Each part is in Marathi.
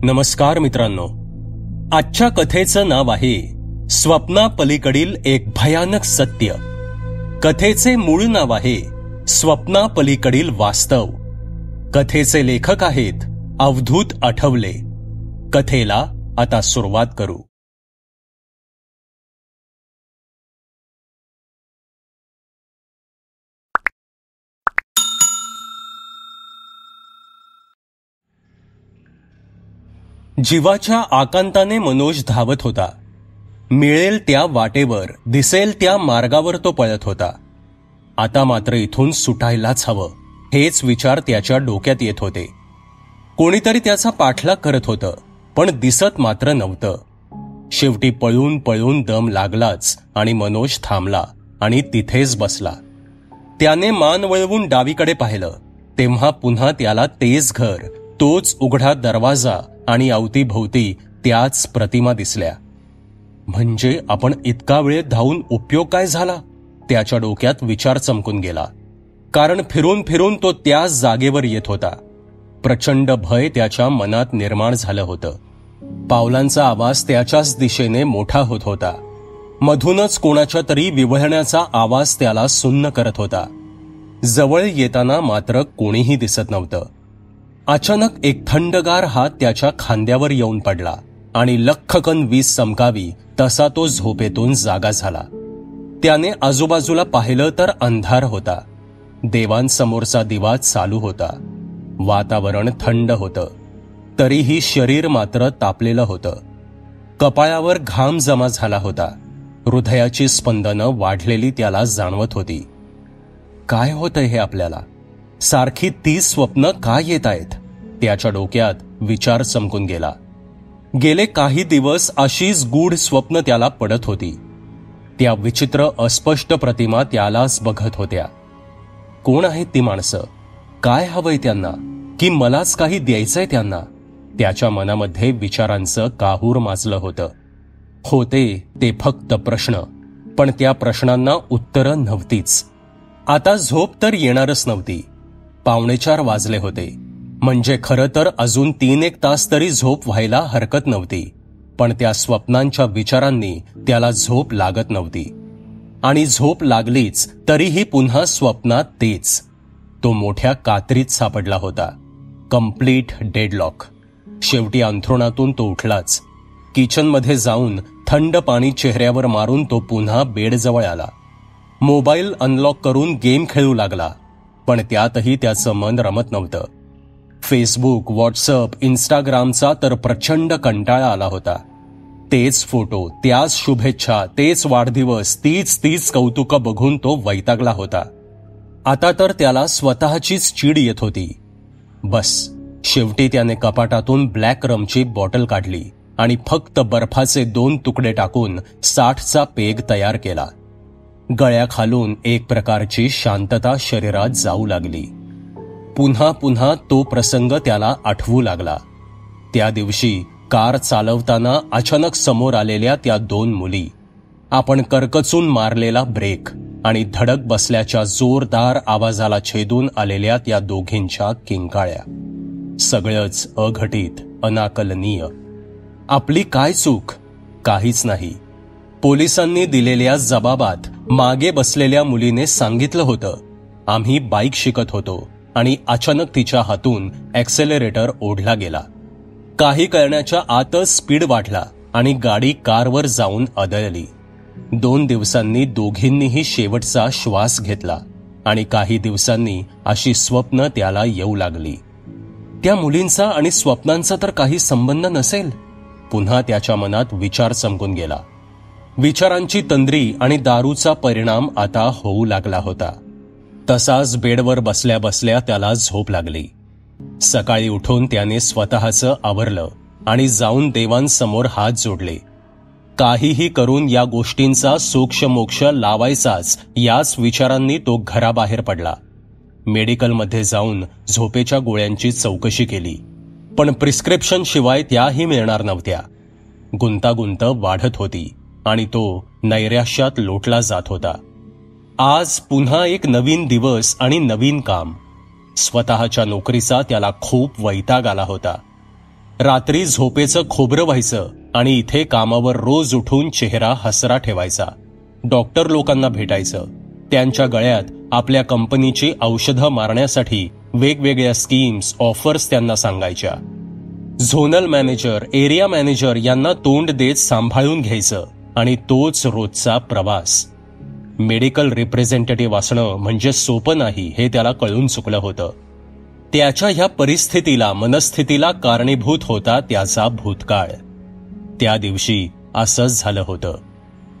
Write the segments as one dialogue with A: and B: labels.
A: नमस्कार मित्रांनो, आजच्या कथेचं नाव आहे स्वप्नापलीकडील एक भयानक सत्य. कथेचे मूळ नाव आहे स्वप्नापलीकडील वास्तव. कथेचे लेखक आहेत अवधूत आठवले. कथेला आता सुरुवात करू. जीवाच्या आकांताने मनोज धावत होता. मिळेल त्या वाटेवर, दिसेल त्या मार्गावर तो पळत होता. आता मात्र इथून सुटायलाच हवं, हेच विचार त्याच्या डोक्यात येत होते. कोणीतरी त्याचा पाठलाग करत होतं, पण दिसत मात्र नव्हतं. शेवटी पळून पळून दम लागलाच आणि मनोज थांबला आणि तिथेच बसला. त्याने मान वळवून डावीकडे पाहिलं तेव्हा पुन्हा त्याला तेच घर, तोच उघडा दरवाजा आणि अवतीभोवती त्याच प्रतिमा दिसल्या. म्हणजे आपण इतका वेळ धावून उपयोग काय झाला? त्याच्या डोक्यात विचार चमकून गेला. कारण फिरून फिरून तो त्याच जागेवर येत होता. प्रचंड भय त्याच्या मनात निर्माण झालं होतं. पावलांचा आवाज त्याच्याच दिशेने मोठा होत होता. मधूनच कोणाच्या तरी विव्हळण्याचा आवाज त्याला सुन्न करत होता. जवळ येताना मात्र कोणीही दिसत नव्हतं. अचानक एक थंडगार हात त्याच्या खांद्यावर येऊन पडला आणि लख्खकन वीज चमकावी तसा तो झोपेतून जागा झाला. त्याने आजूबाजूला पाहिलं तर अंधार होता. देवांसमोरचा दिवा चालू होता. वातावरण थंड होतं, तरीही शरीर मात्र तापलेलं होतं. कपाळावर घाम जमा झाला होता. हृदयाची स्पंदनं वाढलेली त्याला जाणवत होती. काय होतंय हे आपल्याला? सारखी तीच स्वप्न का येत आहेत? त्याच्या डोक्यात विचार चमकून गेला. गेले काही दिवस अशीच गूढ स्वप्न त्याला पडत होती. त्या विचित्र अस्पष्ट प्रतिमा त्यालाच बघत होत्या. कोण आहेत ती माणसं? काय हवंय त्यांना? की मलाच काही द्यायचंय त्यांना? त्याच्या मनामध्ये विचारांचं काहूर माजलं होतं. होते ते फक्त प्रश्न, पण त्या प्रश्नांना उत्तरं नव्हतीच. आता झोप तर येणारच नव्हती. 4:45 वाजले होते. म्हणजे खरं तर अजून 3-1 तास तरी झोप व्हायला हरकत नव्हती. पण त्या स्वप्नांच्या विचारांनी त्याला झोप लागत नव्हती. आणि झोप लागलीच तरीही पुन्हा स्वप्नात तेच. तो मोठ्या कात्रीत सापडला होता. Complete deadlock. शेवटी अंथरुणातून तो उठलाच. किचनमध्ये जाऊन थंड पाणी चेहऱ्यावर मारून तो पुन्हा बेडजवळ आला. मोबाईल अनलॉक करून गेम खेळू लागला. पण त्यातही त्याचं मन रमत नव्हतं. फेसबुक, व्हॉट्सअप, इंस्टाग्रामचा तर प्रचंड कंटाळा आला होता. तेच फोटो, त्याच शुभेच्छा, तेच वाढदिवस, तीच कौतुकं बघून तो वैतागला होता. आता तर त्याला स्वतःचीच चीड येत होती. बस, शेवटी त्याने कपाटातून ब्लॅक रमची बॉटल काढली आणि फक्त बर्फाचे 2 तुकडे टाकून 60चा पेग तयार केला. गळ्याखालून एक प्रकारची शांतता शरीरात जाऊ लागली. पुन्हा पुन्हा तो प्रसंग त्याला आठवू लागला. त्या दिवशी कार चालवताना अचानक समोर आलेल्या त्या 2 मुली. आपण करकचून मारलेला ब्रेक आणि धडक बसल्याच्या जोरदार आवाजाला छेदून आलेल्या त्या दोघींच्या किंकाळ्या. सगळंच अघटित, अनाकलनीय. आपली काय चूक? काहीच नाही. पोलिसांनी दिलेल्या जबाबात मागे बसलेल्या मुलीने सांगितलं होतं, आम्ही बाईक शिकत होतो आणि अचानक तिच्या हातून ॲक्सेलरेटर ओढला गेला. काही कळण्याच्या आतच स्पीड वाढला आणि गाडी कारवर जाऊन आदळली. 2 दिवसांनी दोघींनीही शेवटचा श्वास घेतला आणि काही दिवसांनी अशी स्वप्न त्याला येऊ लागली. त्या मुलींचा आणि स्वप्नांचा तर काही संबंध नसेल? पुन्हा त्याच्या मनात विचार चमकून गेला. विचारांची तंद्री आणि दारूचा परिणाम आता होऊ लागला होता. तसाच बेडवर बसल्या बसल्या त्याला झोप लागली. सकाळी उठून त्याने स्वतःचं आवरलं आणि जाऊन देवांसमोर हात जोडले. काहीही करून या गोष्टींचा सोक्षमोक्ष लावायचाच याच विचारांनी तो घराबाहेर पडला. मेडिकलमध्ये जाऊन झोपेच्या गोळ्यांची चौकशी केली, पण प्रिस्क्रिप्शन शिवाय त्याही मिळणार नव्हत्या. गुंतागुंत वाढत होती आणि तो नैराश्यात लोटला जात होता. आज पुन्हा एक नवीन दिवस आणि नवीन काम. स्वतःच्या नोकरीचा त्याला खूप वैताग आला होता. रात्री झोपेचं खोबरं व्हायचं आणि इथे कामावर रोज उठून चेहरा हसरा ठेवायचा. डॉक्टर लोकांना भेटायचं. त्यांच्या गळ्यात आपल्या कंपनीची औषधं मारण्यासाठी वेगवेगळ्या स्कीम्स, ऑफर्स त्यांना सांगायच्या. झोनल मॅनेजर, एरिया मॅनेजर यांना तोंड देत सांभाळून घ्यायचं आणि तोच रोजचा प्रवास. मेडिकल रिप्रेझेंटेटिव्ह असणं म्हणजे सोपं नाही हे त्याला कळून चुकलं होतं. त्याच्या ह्या परिस्थितीला, मनस्थितीला कारणीभूत होता त्याचा भूतकाळ. त्या दिवशी असंच झालं होतं.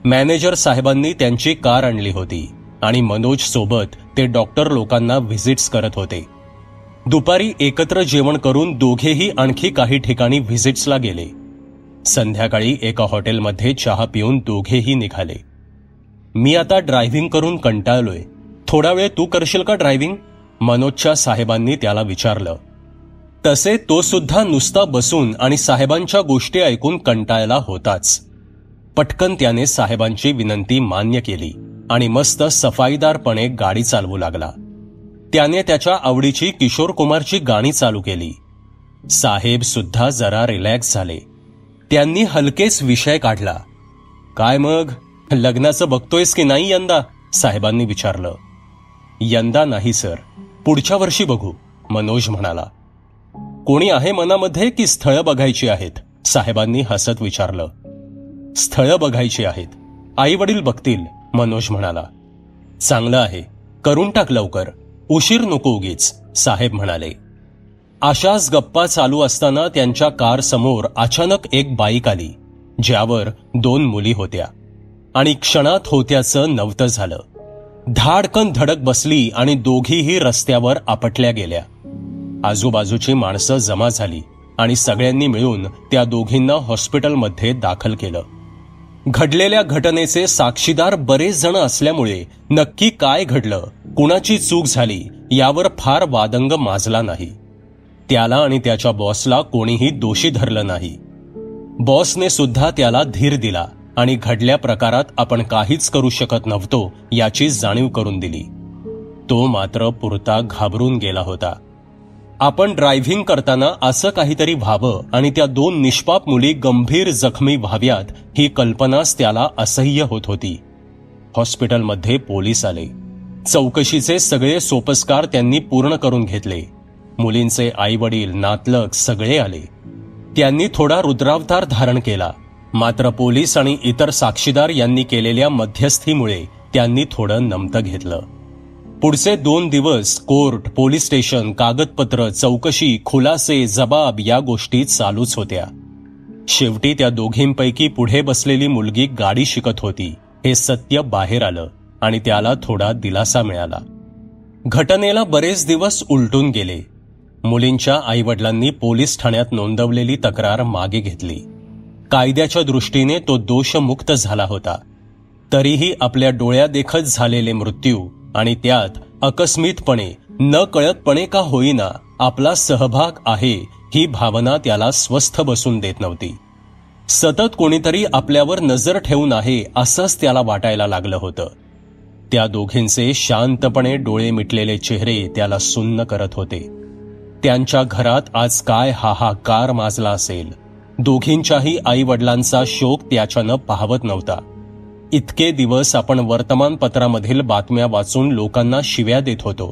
A: मॅनेजर साहेबांनी त्यांची कार आणली होती आणि मनोज सोबत ते डॉक्टर लोकांना व्हिजिट्स करत होते. दुपारी एकत्र जेवण करून दोघेही आणखी काही ठिकाणी व्हिजिट्सला गेले. संध्याकाळी एका हॉटेलमध्ये चहा पिऊन दोघेही निघाले. मी आता ड्रायव्हिंग करून कंटाळलोय, थोडा वेळ तू करशील का ड्रायव्हिंग? मनोजच्या साहेबांनी त्याला विचारलं. तसे तो सुद्धा नुसता बसून आणि साहेबांच्या गोष्टी ऐकून कंटाळला होताच. पटकन त्याने साहेबांची विनंती मान्य केली आणि मस्त सफाईदारपणे गाडी चालवू लागला. त्याने त्याच्या आवडीची किशोर कुमारची गाणी चालू केली. साहेब सुद्धा जरा रिलॅक्स झाले. त्यांनी हलकेच विषय काढला. काय मग, लग्नाचं बघतोयस की नाही यंदा? साहेबांनी विचारलं. यंदा नाही सर, पुढच्या वर्षी बघू, मनोज म्हणाला. कोणी आहे मनामध्ये की स्थळं बघायची आहेत? साहेबांनी हसत विचारलं. स्थळं बघायची आहेत, आई वडील बघतील, मनोज म्हणाला. चांगलं आहे, करून टाक लवकर, उशीर नको उगीच, साहेब म्हणाले. अशाच गप्पा चालू असताना त्यांच्या कार समोर अचानक एक बाईक आली, ज्यावर 2 मुली होत्या आणि क्षणात होत्याचं नव्हतं झालं. धाडकन धडक बसली आणि दोघीही रस्त्यावर आपटल्या गेल्या. आजूबाजूची माणसं जमा झाली आणि सगळ्यांनी मिळून त्या दोघींना हॉस्पिटलमध्ये दाखल केलं. घडलेल्या घटनेचे साक्षीदार बरेच जण असल्यामुळे नक्की काय घडलं, कुणाची चूक झाली यावर फार वादंग माजला नाही. त्याला आणि त्याच्या बॉसला कोणीही दोषी धरलं नाही. बॉसने सुद्धा त्याला धीर दिला आणि घडल्या प्रकारात आपण काहीच करू शकत नव्हतो याची जाणीव करून दिली. तो मात्र पुरता घाबरून गेला होता. आपण ड्रायव्हिंग करताना असं काहीतरी व्हावं आणि त्या 2 निष्पाप मुली गंभीर जखमी व्हाव्यात ही कल्पनाच त्याला असह्य होत होती. हॉस्पिटलमध्ये पोलीस आले. चौकशीचे सगळे सोपस्कार त्यांनी पूर्ण करून घेतले. मुलींचे आई वडील, नातलग सगळे आले. त्यांनी थोडा रुद्रावतार धारण केला. मात्र पोलीस आणि इतर साक्षीदार यांनी केलेल्या मध्यस्थीमुळे त्यांनी थोडं नमतं घेतलं. पुढचे 2 दिवस कोर्ट, पोलीस स्टेशन, कागदपत्र, चौकशी, खुलासे, जबाब या गोष्टी चालूच होत्या. शेवटी त्या दोघींपैकी पुढे बसलेली मुलगी गाडी शिकत होती हे सत्य बाहेर आलं आणि त्याला थोडा दिलासा मिळाला. घटनेला बरेच दिवस उलटून गेले. मुलींच्या आईवडिलांनी पोलीस ठाण्यात नोंदवलेली तक्रार मागे घेतली. कायद्याच्या दृष्टीने तो दोषमुक्त झाला होता. तरीही आपल्या डोळ्यादेखत झालेले मृत्यू आणि त्यात अकस्मितपणे, न कळतपणे का होईना आपला सहभाग आहे ही भावना त्याला स्वस्थ बसून देत नव्हती. सतत कोणीतरी आपल्यावर नजर ठेवून आहे असंच त्याला वाटायला लागलं होतं. त्या दोघींचे शांतपणे डोळे मिटलेले चेहरे त्याला सुन्न करत होते. त्यांच्या घरात आज काय हाहाकार माजला असेल. दोघींच्याही आई वडिलांचा शोक त्याच्यानं पाहवत नव्हता. इतके दिवस आपण वर्तमानपत्रामधील बातम्या वाचून लोकांना शिव्या देत होतो.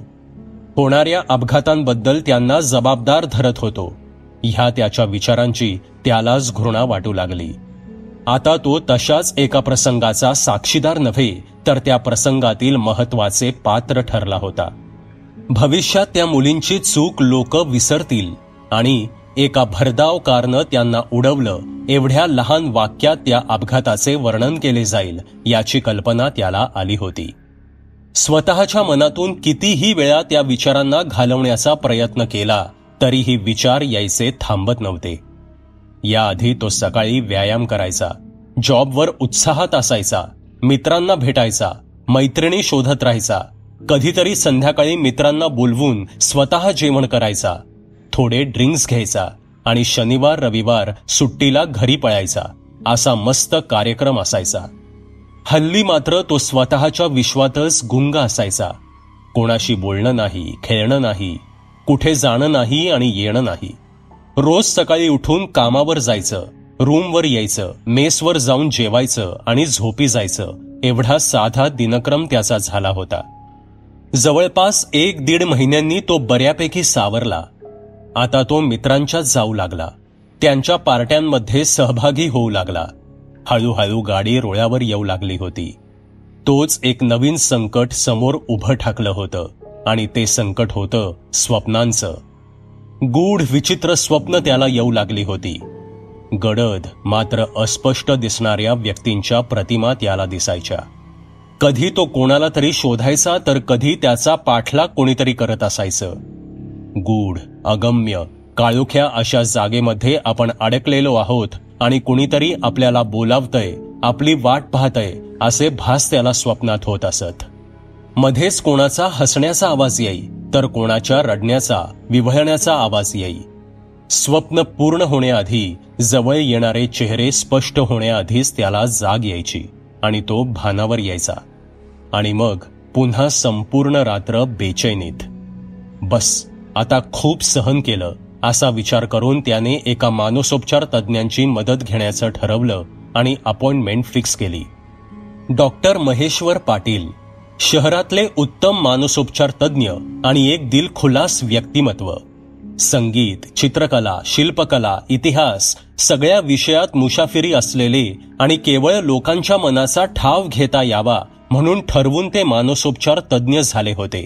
A: होणाऱ्या अपघातांबद्दल त्यांना जबाबदार धरत होतो. ह्या त्याच्या विचारांची त्यालाच घृणा वाटू लागली. आता तो तशाच एका प्रसंगाचा साक्षीदार नव्हे तर त्या प्रसंगातील महत्वाचे पात्र ठरला होता. भविष्यात त्या मुलींची चूक लोक विसरतील आणि एका भरधाव कारनं त्यांना उडवलं एवढ्या लहान वाक्यात त्या अपघाताचे वर्णन केले जाईल याची कल्पना त्याला आली होती. स्वतःच्या मनातून कितीही वेळा त्या विचारांना घालवण्याचा प्रयत्न केला तरीही विचार यायचे थांबत नव्हते. याआधी तो सकाळी व्यायाम करायचा, जॉबवर उत्साहात असायचा, मित्रांना भेटायचा, मैत्रिणी शोधत राहायचा, कधीतरी संध्याकाळी मित्रांना बोलवून स्वतः जेवण करायचा, थोडे ड्रिंक्स घ्यायचा आणि शनिवार रविवार सुट्टीला घरी पळायचा. असा मस्त कार्यक्रम असायचा. हल्ली मात्र तो स्वतःच्या विश्वातच गुंग असायचा. कोणाशी बोलणं नाही, खेळणं नाही, कुठे जाणं नाही आणि येणं नाही. रोज सकाळी उठून कामावर जायचं, रूमवर यायचं, मेसवर जाऊन जेवायचं आणि झोपी जायचं, एवढा साधा दिनक्रम त्याचा झाला होता. जवळपास 1-1.5 महिन्यांनी तो बऱ्यापैकी सावरला. आता तो मित्रांच्यात जाऊ लागला, त्यांच्या पार्ट्यांमध्ये सहभागी होऊ लागला. हळूहळू गाडी रुळावर येऊ लागली होती. तोच एक नवीन संकट समोर उभं ठाकलं होतं आणि ते संकट होतं स्वप्नांचं. गूढ विचित्र स्वप्न त्याला येऊ लागली होती. गडद मात्र अस्पष्ट दिसणाऱ्या व्यक्तींच्या प्रतिमा त्याला दिसायच्या. कधी तो कोणाला तरी शोधायचा तर कधी त्याचा पाठलाग कोणीतरी करत असायचं. गूढ, अगम्य, काळोख्या अशा जागेमध्ये आपण अडकलेलो आहोत आणि कुणीतरी आपल्याला बोलावतंय, आपली वाट पाहतंय असे भास त्याला स्वप्नात होत असत. मध्येच कोणाचा हसण्याचा आवाज येई तर कोणाच्या रडण्याचा, विव्हळण्याचा आवाज येई. स्वप्न पूर्ण होण्याआधी जवळ येणारे चेहरे स्पष्ट होण्याआधीच त्याला जाग यायची आणि तो भानावर यायचा. आणि मग पुन्हा संपूर्ण रात्र बेचैनीत. बस आता खूप सहन केलं असा विचार करून त्याने एका मानसोपचार तज्ज्ञांची मदत घेण्याचं ठरवलं आणि अपॉइंटमेंट फिक्स केली. डॉक्टर महेश्वर पाटील, शहरातले उत्तम मानसोपचार तज्ज्ञ आणि एक दिलखुलास व्यक्तिमत्व. संगीत, चित्रकला, शिल्पकला, इतिहास सगळ्या विषयात मुशाफिरी असलेले आणि केवळ लोकांच्या मनाचा ठाव घेता यावा म्हणून ठरवून ते मानसोपचार तज्ज्ञ झाले होते.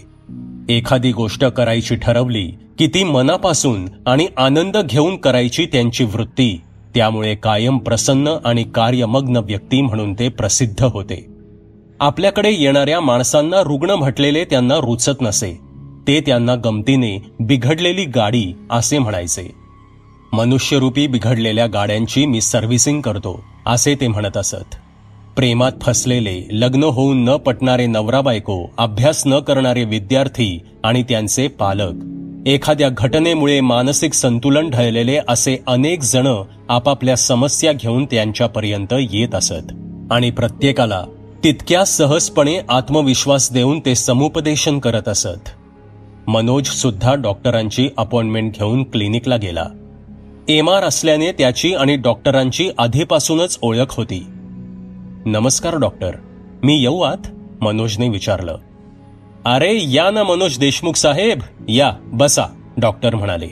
A: एखादी गोष्ट करायची ठरवली की ती मनापासून आणि आनंद घेऊन करायची त्यांची वृत्ती. त्यामुळे कायम प्रसन्न आणि कार्यमग्न व्यक्ती म्हणून ते प्रसिद्ध होते. आपल्याकडे येणाऱ्या माणसांना रुग्ण म्हटलेले त्यांना रुचत नसे. ते त्यांना गमतीने बिघडलेली गाडी असे म्हणायचे. मनुष्यरूपी बिघडलेल्या गाड्यांची मी सर्व्हिसिंग करतो असे ते म्हणत असत. प्रेमात फसलेले, लग्न होऊन न पटणारे नवरा बायको, अभ्यास न करणारे विद्यार्थी आणि त्यांचे पालक, एखाद्या घटनेमुळे मानसिक संतुलन ढळलेले असे अनेक जण आपापल्या समस्या घेऊन त्यांच्यापर्यंत येत असत आणि प्रत्येकाला तितक्या सहजपणे आत्मविश्वास देऊन ते समुपदेशन करत असत. मनोज सुद्धा डॉक्टरांची अपॉइंटमेंट घेऊन क्लिनिकला गेला. MR असल्याने त्याची आणि डॉक्टरांची आधीपासूनच ओळख होती. नमस्कार डॉक्टर, मी येऊ आत? मनोजने विचारलं. अरे या ना मनोज देशमुख साहेब, या बसा, डॉक्टर म्हणाले.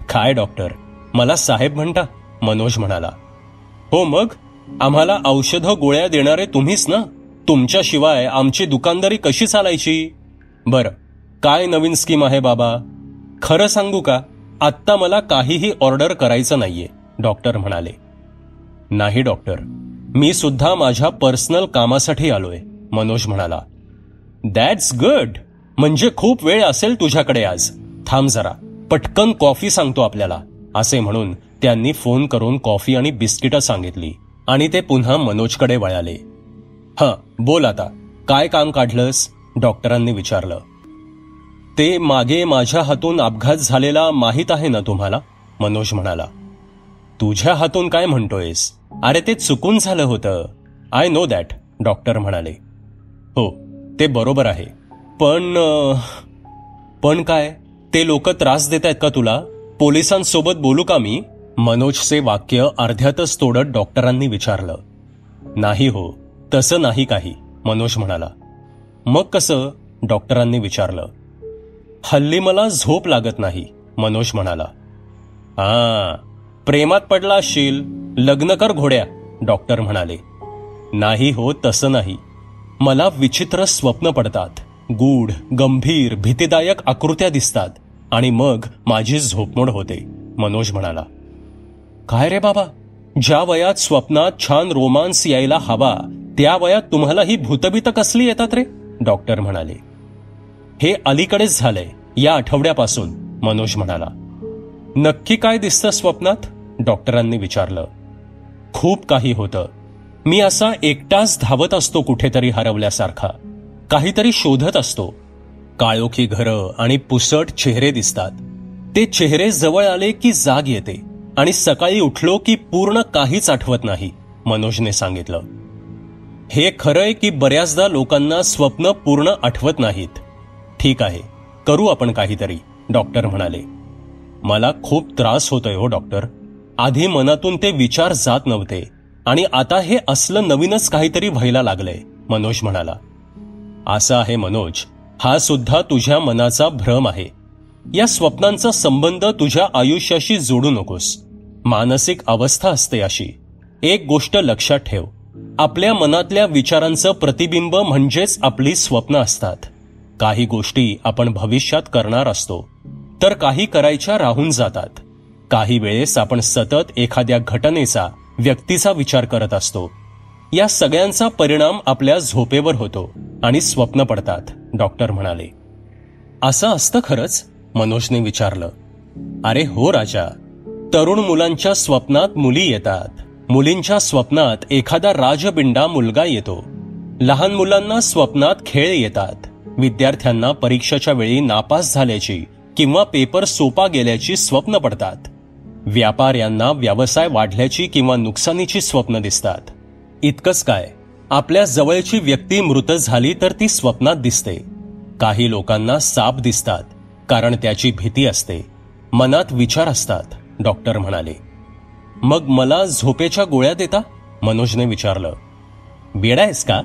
A: काय डॉक्टर, मला साहेब म्हणता? मनोज म्हणाला. हो मग, आम्हाला औषधं गोळ्या देणारे तुम्हीच ना. तुमच्याशिवाय आमची दुकानदारी कशी चालायची? बरं, काय नवीन स्कीम आहे बाबा? खरं सांगू का, आत्ता मला काहीही ऑर्डर करायचं नाहीये, डॉक्टर म्हणाले. नाही डॉक्टर, मी सुद्धा माझ्या पर्सनल कामासाठी आलोय, मनोज म्हणाला. दॅट्स गुड, म्हणजे खूप वेळ असेल तुझ्याकडे आज. थांब जरा, पटकन कॉफी सांगतो आपल्याला, असे म्हणून त्यांनी फोन करून कॉफी आणि बिस्किटं सांगितली आणि ते पुन्हा मनोजकडे वळाले. हं, बोल आता, काय काम काढलंस? डॉक्टरांनी विचारलं. ते मागे माझ्या हातून अपघात झालेला माहीत आहे ना तुम्हाला? मनोज म्हणाला. तुझ्या हातून काय म्हणतोयस? अरे ते चुकून झालं होतं. आय नो दॅट, डॉक्टर म्हणाले. हो, ते बरोबर आहे, पण काय? ते लोक त्रास देत आहेत का तुला? पोलिसांसोबत बोलू का मी? मनोजचे वाक्य अर्ध्यातच तोडत डॉक्टरांनी विचारलं. नाही हो, तसं नाही काही, मनोज म्हणाला. मग कसं? डॉक्टरांनी विचारलं. हल्ली मला झोप लागत नाही, मनोज म्हणाला. प्रेमात पडला असशील, लग्न कर घोड्या, डॉक्टर म्हणाले. नाही हो, तसं नाही. मला विचित्र स्वप्न पडतात, गूढ, गंभीर, भीतीदायक आकृत्या दिसतात आणि मग माझी झोपमोड होते, मनोज म्हणाला. काय रे बाबा, ज्या वयात स्वप्नात छान रोमांस यायला हवा त्या वयात तुम्हाला ही भूतभीत कसली येतात रे? डॉक्टर म्हणाले. हे अलीकडेच झालंय, या आठवड्यापासून, मनोज म्हणाला. नक्की काय दिसतं स्वप्नात? डॉक्टरांनी विचारलं. खूप काही होतं. मी असा एकटाच धावत असतो कुठेतरी हरवल्यासारखा, काहीतरी शोधत असतो. काळोखी घरं आणि पुसट चेहरे दिसतात. ते चेहरे जवळ आले की जाग येते आणि सकाळी उठलो की पूर्ण काहीच आठवत नाही, मनोजने सांगितलं. हे खरंय की बऱ्याचदा लोकांना स्वप्न पूर्ण आठवत नाहीत. ठीक आहे, करू आपण काहीतरी, डॉक्टर म्हणाले. मला खूप त्रास होतोय हो डॉक्टर. आधी मनातून ते विचार जात नव्हते आणि आता हे असलं नवीनच काहीतरी व्हायला लागलंय, मनोज म्हणाला. असं आहे मनोज, हा सुद्धा तुझ्या मनाचा भ्रम आहे. या स्वप्नांचा संबंध तुझ्या आयुष्याशी जोडू नकोस. मानसिक अवस्था असते अशी. एक गोष्ट लक्षात ठेव, आपल्या मनातल्या विचारांचं प्रतिबिंब म्हणजेच आपली स्वप्न असतात. काही गोष्टी आपण भविष्यात करणार असतो, तर काही करायच्या राहून जातात. काही वेळेस आपण सतत एखाद्या घटनेचा, व्यक्तीचा विचार करत असतो. या सगळ्यांचा परिणाम आपल्या झोपेवर होतो आणि स्वप्न पडतात, डॉक्टर म्हणाले. असं असतं खरंच? मनोजने विचारलं. अरे हो राजा, तरुण मुलांच्या स्वप्नात मुली येतात. मुलींच्या स्वप्नात एखादा राजबिंडा मुलगा येतो. लहान मुलांना स्वप्नात खेळ येतात. विद्यार्थ्यांना परीक्षेच्या वेळी नापास झाल्याची किंवा पेपर सोपा गेल्याची स्वप्न पडतात. व्यापाऱ्यांना व्यवसाय वाढल्याची किंवा नुकसानीची स्वप्न दिसतात. इतकंच काय, आपल्या जवळची व्यक्ती मृत झाली तर ती स्वप्नात दिसते. काही लोकांना साप दिसतात, कारण त्याची भीती असते. मनात विचार असतात, डॉक्टर म्हणाले. मग मला झोपेच्या गोळ्या देता? मनोजने विचारलं. वेडायस का?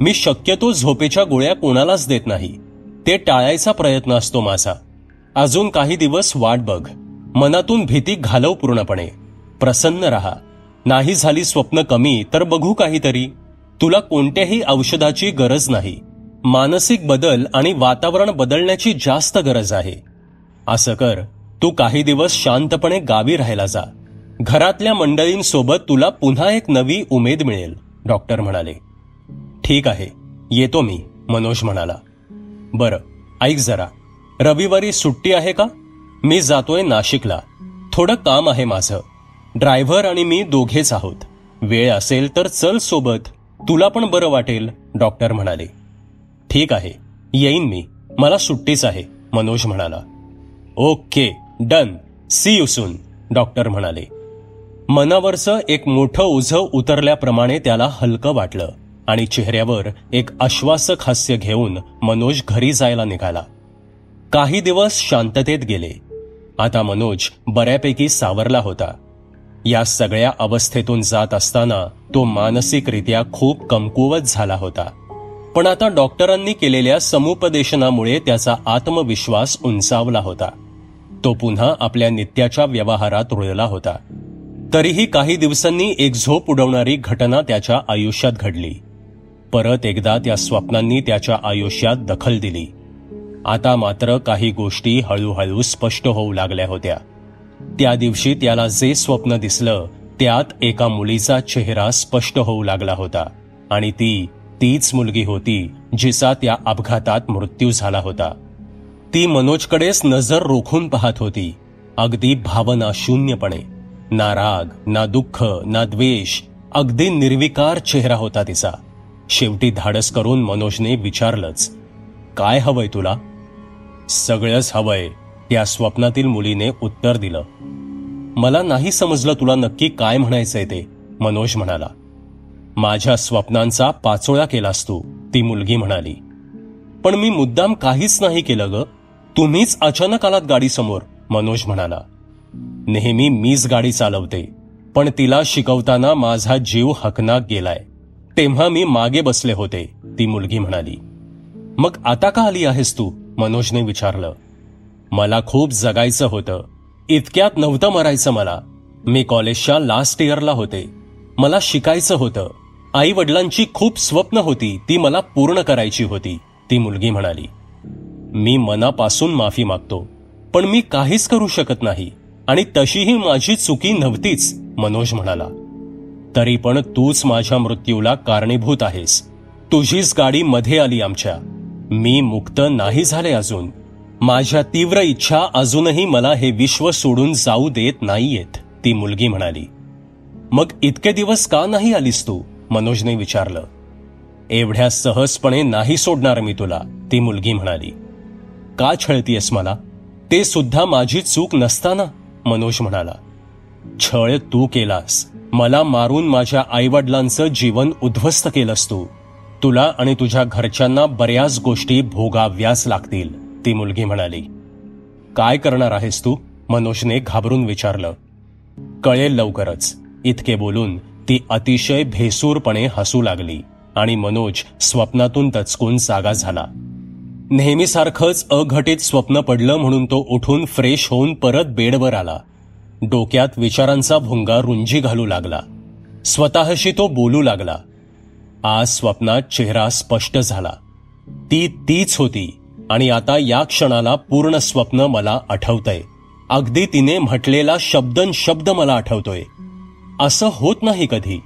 A: मी शक्यतो झोपेच्या गोळ्या कोणालाच देत नाही. ते टाळायचा प्रयत्न असतो माझा. अजून काही दिवस वाट बघ. मनातून भीती घालव पूर्णपणे. प्रसन्न रहा. नाही झाली स्वप्न कमी तर बघू काहीतरी. तुला कोणत्याही औषधाची गरज नाही. मानसिक बदल आणि वातावरण बदलण्याची जास्त गरज आहे. असं कर, तू काही दिवस शांतपणे गावी राहायला जा. घरातल्या मंडळींसोबत तुला पुन्हा एक नवी उमेद मिळेल, डॉक्टर म्हणाले. ठीक आहे, येतो मी, मनोज म्हणाला. बरं, ऐक जरा, रविवारी सुट्टी आहे का? मी जातोय नाशिकला. थोडं काम आहे माझं. ड्रायव्हर आणि मी दोघेच आहोत. वेळ असेल तर चल सोबत. तुला पण बरं वाटेल, डॉक्टर म्हणाले. ठीक आहे, येईन मी. मला सुट्टीच आहे, मनोज म्हणाला. Okay, done. See you soon, doctor म्हणाले. मनावरचं एक मोठं ओझं उतरल्याप्रमाणे त्याला हलकं वाटलं आणि चेहऱ्यावर एक आश्वासक हास्य घेऊन मनोज घरी जायला निघाला. काही दिवस शांततेत गेले. आता मनोज बऱ्यापैकी सावरला होता. या सगळ्या अवस्थेतून जात असताना तो मानसिकरित्या खूप कमकुवत झाला होता. पण आता डॉक्टरांनी केलेल्या समुपदेशनामुळे त्याचा आत्मविश्वास उंचावला होता. तो पुन्हा आपल्या नित्याच्या व्यवहारात रुळला होता. तरीही काही दिवसांनी एक झोप उडवणारी घटना त्याच्या आयुष्यात घडली. परत एकदा त्या स्वप्नांनी त्याच्या आयुष्यात दखल दिली. आता मात्र काही गोष्टी हळूहळू स्पष्ट होऊ लागल्या होत्या. त्या दिवशी त्याला जे स्वप्न दिसलं त्यात एका मुलीचा चेहरा स्पष्ट होऊ लागला होता आणि तीच मुलगी होती जिचा त्या अपघातात मृत्यू झाला होता. ती मनोजकडेच नजर रोखून पाहत होती, अगदी भावना शून्यपणे. ना राग, ना दुःख, ना द्वेष, अगदी निर्विकार चेहरा होता तिचा. शेवटी धाडस करून मनोजने विचारलंच, काय हवंय तुला? सगळंच हवंय, त्या स्वप्नातील मुलीने उत्तर दिलं. मला नाही समजलं तुला नक्की काय म्हणायचंय ते, मनोज म्हणाला. माझ्या स्वप्नांचा पाचोळा केलास तू, ती मुलगी म्हणाली. पण मी मुद्दाम काहीच नाही केलं ग. तुम्हीच अचानक आलात गाडीसमोर, मनोज म्हणाला. नेहमी मीच गाडी चालवते, पण तिला शिकवताना माझा जीव हकनाक गेलाय. तेव्हा मी मागे बसले होते, ती मुलगी म्हणाली. मग आता का आली आहेस तू? मनोजने विचारलं. मला खूप जगायचं होतं. इतक्यात नव्हतं मरायचं मला. मी कॉलेजच्या लास्ट इयरला होते. मला शिकायचं होतं. आई वडिलांची खूप स्वप्न होती, ती मला पूर्ण करायची होती, ती मुलगी म्हणाली. मी मनापासून माफी मागतो, पण मी काहीच करू शकत नाही आणि तशीही माझी चुकी नव्हतीच, मनोज म्हणाला. तरी पण तूच माझ्या मृत्यूला कारणीभूत आहेस. तुझीच गाडी मध्ये आली आमच्या. मी मुक्त नाही झाले अजून. माझ्या तीव्र इच्छा अजूनही मला हे विश्व सोडून जाऊ देत नाहीयेत, ती मुलगी म्हणाली. मग इतके दिवस का नाही आलीस तू? मनोजने विचारलं. एवढ्या सहजपणे नाही सोडणार मी तुला, ती मुलगी म्हणाली. का छळतीयस मला? ते सुद्धा माझी चूक नसताना, मनोज म्हणाला. छळ तू केलास. मला मारून माझ्या आईवडिलांचं जीवन उद्ध्वस्त केलंस तू. तुला आणि तुझ्या घरच्यांना बऱ्याच गोष्टी भोगाव्याच लागतील, ती मुलगी म्हणाली. काय करणार आहेस तू? मनोजने घाबरून विचारलं. कळेल लवकरच, इतके बोलून ती अतिशय भेसूरपणे हसू लागली आणि मनोज स्वप्नातून दचकून जागा झाला. नेहमीसारखंच अघटित स्वप्न पडलं म्हणून तो उठून फ्रेश होऊन परत बेडवर आला. डोक्यात विचारांचा भुंगा रुंजी घालू लागला. स्वतःशी तो बोलू लागला. आज स्वप्नात चेहरा स्पष्ट झाला. ती तीच होती आणि आता या क्षणाला पूर्ण स्वप्न मला आठवतंय. अगदी तिने म्हटलेला शब्दनशब्द मला आठवतोय. असं होत नाही कधी.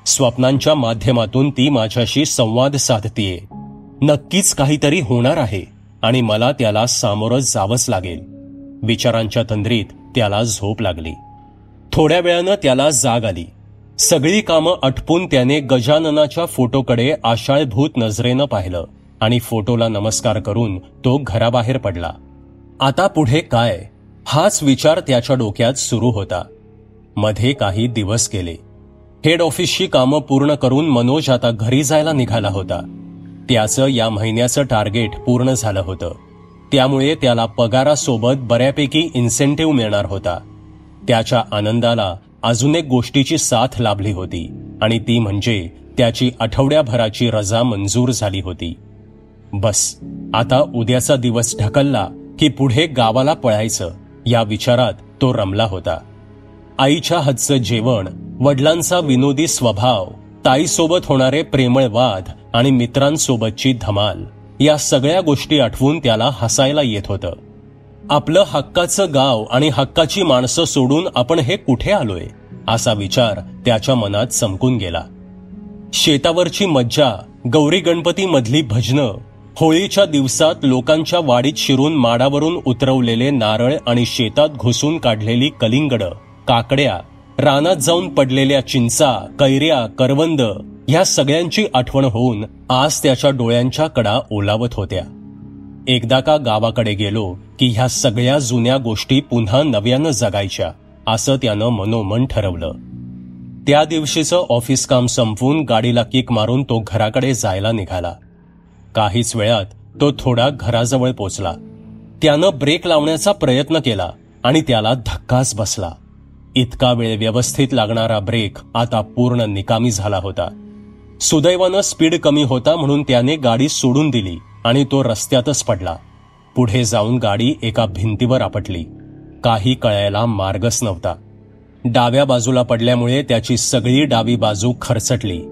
A: स्वप्नांच्या माध्यमातून ती माझ्याशी संवाद साधतीये. नक्कीच काहीतरी होणार आहे आणि मला त्याला सामोरं जावंच लागेल. विचारांच्या तंद्रीत त्याला झोप लागली. थोड्या वेळानं त्याला जाग आली. सगळी कामं आटपून त्याने गजाननाच्या फोटोकडे आशाळभूत नजरेनं पाहिलं आणि फोटोला नमस्कार करून तो घराबाहेर पडला. आता पुढे काय, हाच विचार त्याच्या डोक्यात सुरू होता. मध्ये काही दिवस गेले. हेड ऑफिसची कामं पूर्ण करून मनोज आता घरी जायला निघाला होता. त्याचं या महिन्याचं टार्गेट पूर्ण झालं होतं. त्यामुळे त्याला पगारासोबत बऱ्यापैकी इन्सेंटिव्ह मिळणार होता. त्याच्या आनंदाला अजून एक गोष्टीची साथ लाभली होती आणि ती म्हणजे त्याची आठवड्याभराची रजा मंजूर झाली होती. बस, आता उद्याचा दिवस ढकलला की पुढे गावाला पळायचं या विचारात तो रमला होता. आईच्या हातचं जेवण, वडिलांचा विनोदी स्वभाव, ताईसोबत होणारे प्रेमळ वाद आणि मित्रांसोबतची धमाल या सगळ्या गोष्टी आठवून त्याला हसायला येत होतं. आपलं हक्काचं गाव आणि हक्काची माणसं सोडून आपण हे कुठे आलोय असा विचार त्याच्या मनात चमकून गेला. शेतावरची मज्जा, गौरी गणपती मधली भजनं, होळीच्या दिवसात लोकांच्या वाडीत शिरून माडावरून उतरवलेले नारळ आणि शेतात घुसून काढलेली कलिंगडं, काकड्या, रानात जाऊन पडलेल्या चिंचा, कैऱ्या, करवंद ह्या सगळ्यांची आठवण होऊन आज त्याच्या डोळ्यांच्या कडा ओलावत होत्या. एकदा का गावाकडे गेलो की ह्या सगळ्या जुन्या गोष्टी पुन्हा नव्यानं जगायच्या असं त्यानं मनोमन ठरवलं. त्या दिवशीचं ऑफिस काम संपवून गाडीला किक मारून तो घराकडे जायला निघाला. काहीच वेळात तो थोडा घराजवळ पोचला. त्यानं ब्रेक लावण्याचा प्रयत्न केला आणि त्याला धक्काच बसला. इतका वेळ व्यवस्थित लागणारा ब्रेक आता पूर्ण निकामी झाला होता. सुदैवानं स्पीड कमी होता म्हणून त्याने गाडी सोडून दिली आणि तो रस्त्यातच पडला. पुढे जाऊन गाडी एका भिंतीवर आपटली. काही कळायला मार्गच नव्हता. डाव्या बाजूला पडल्यामुळे त्याची सगळी डावी बाजू खरचटली.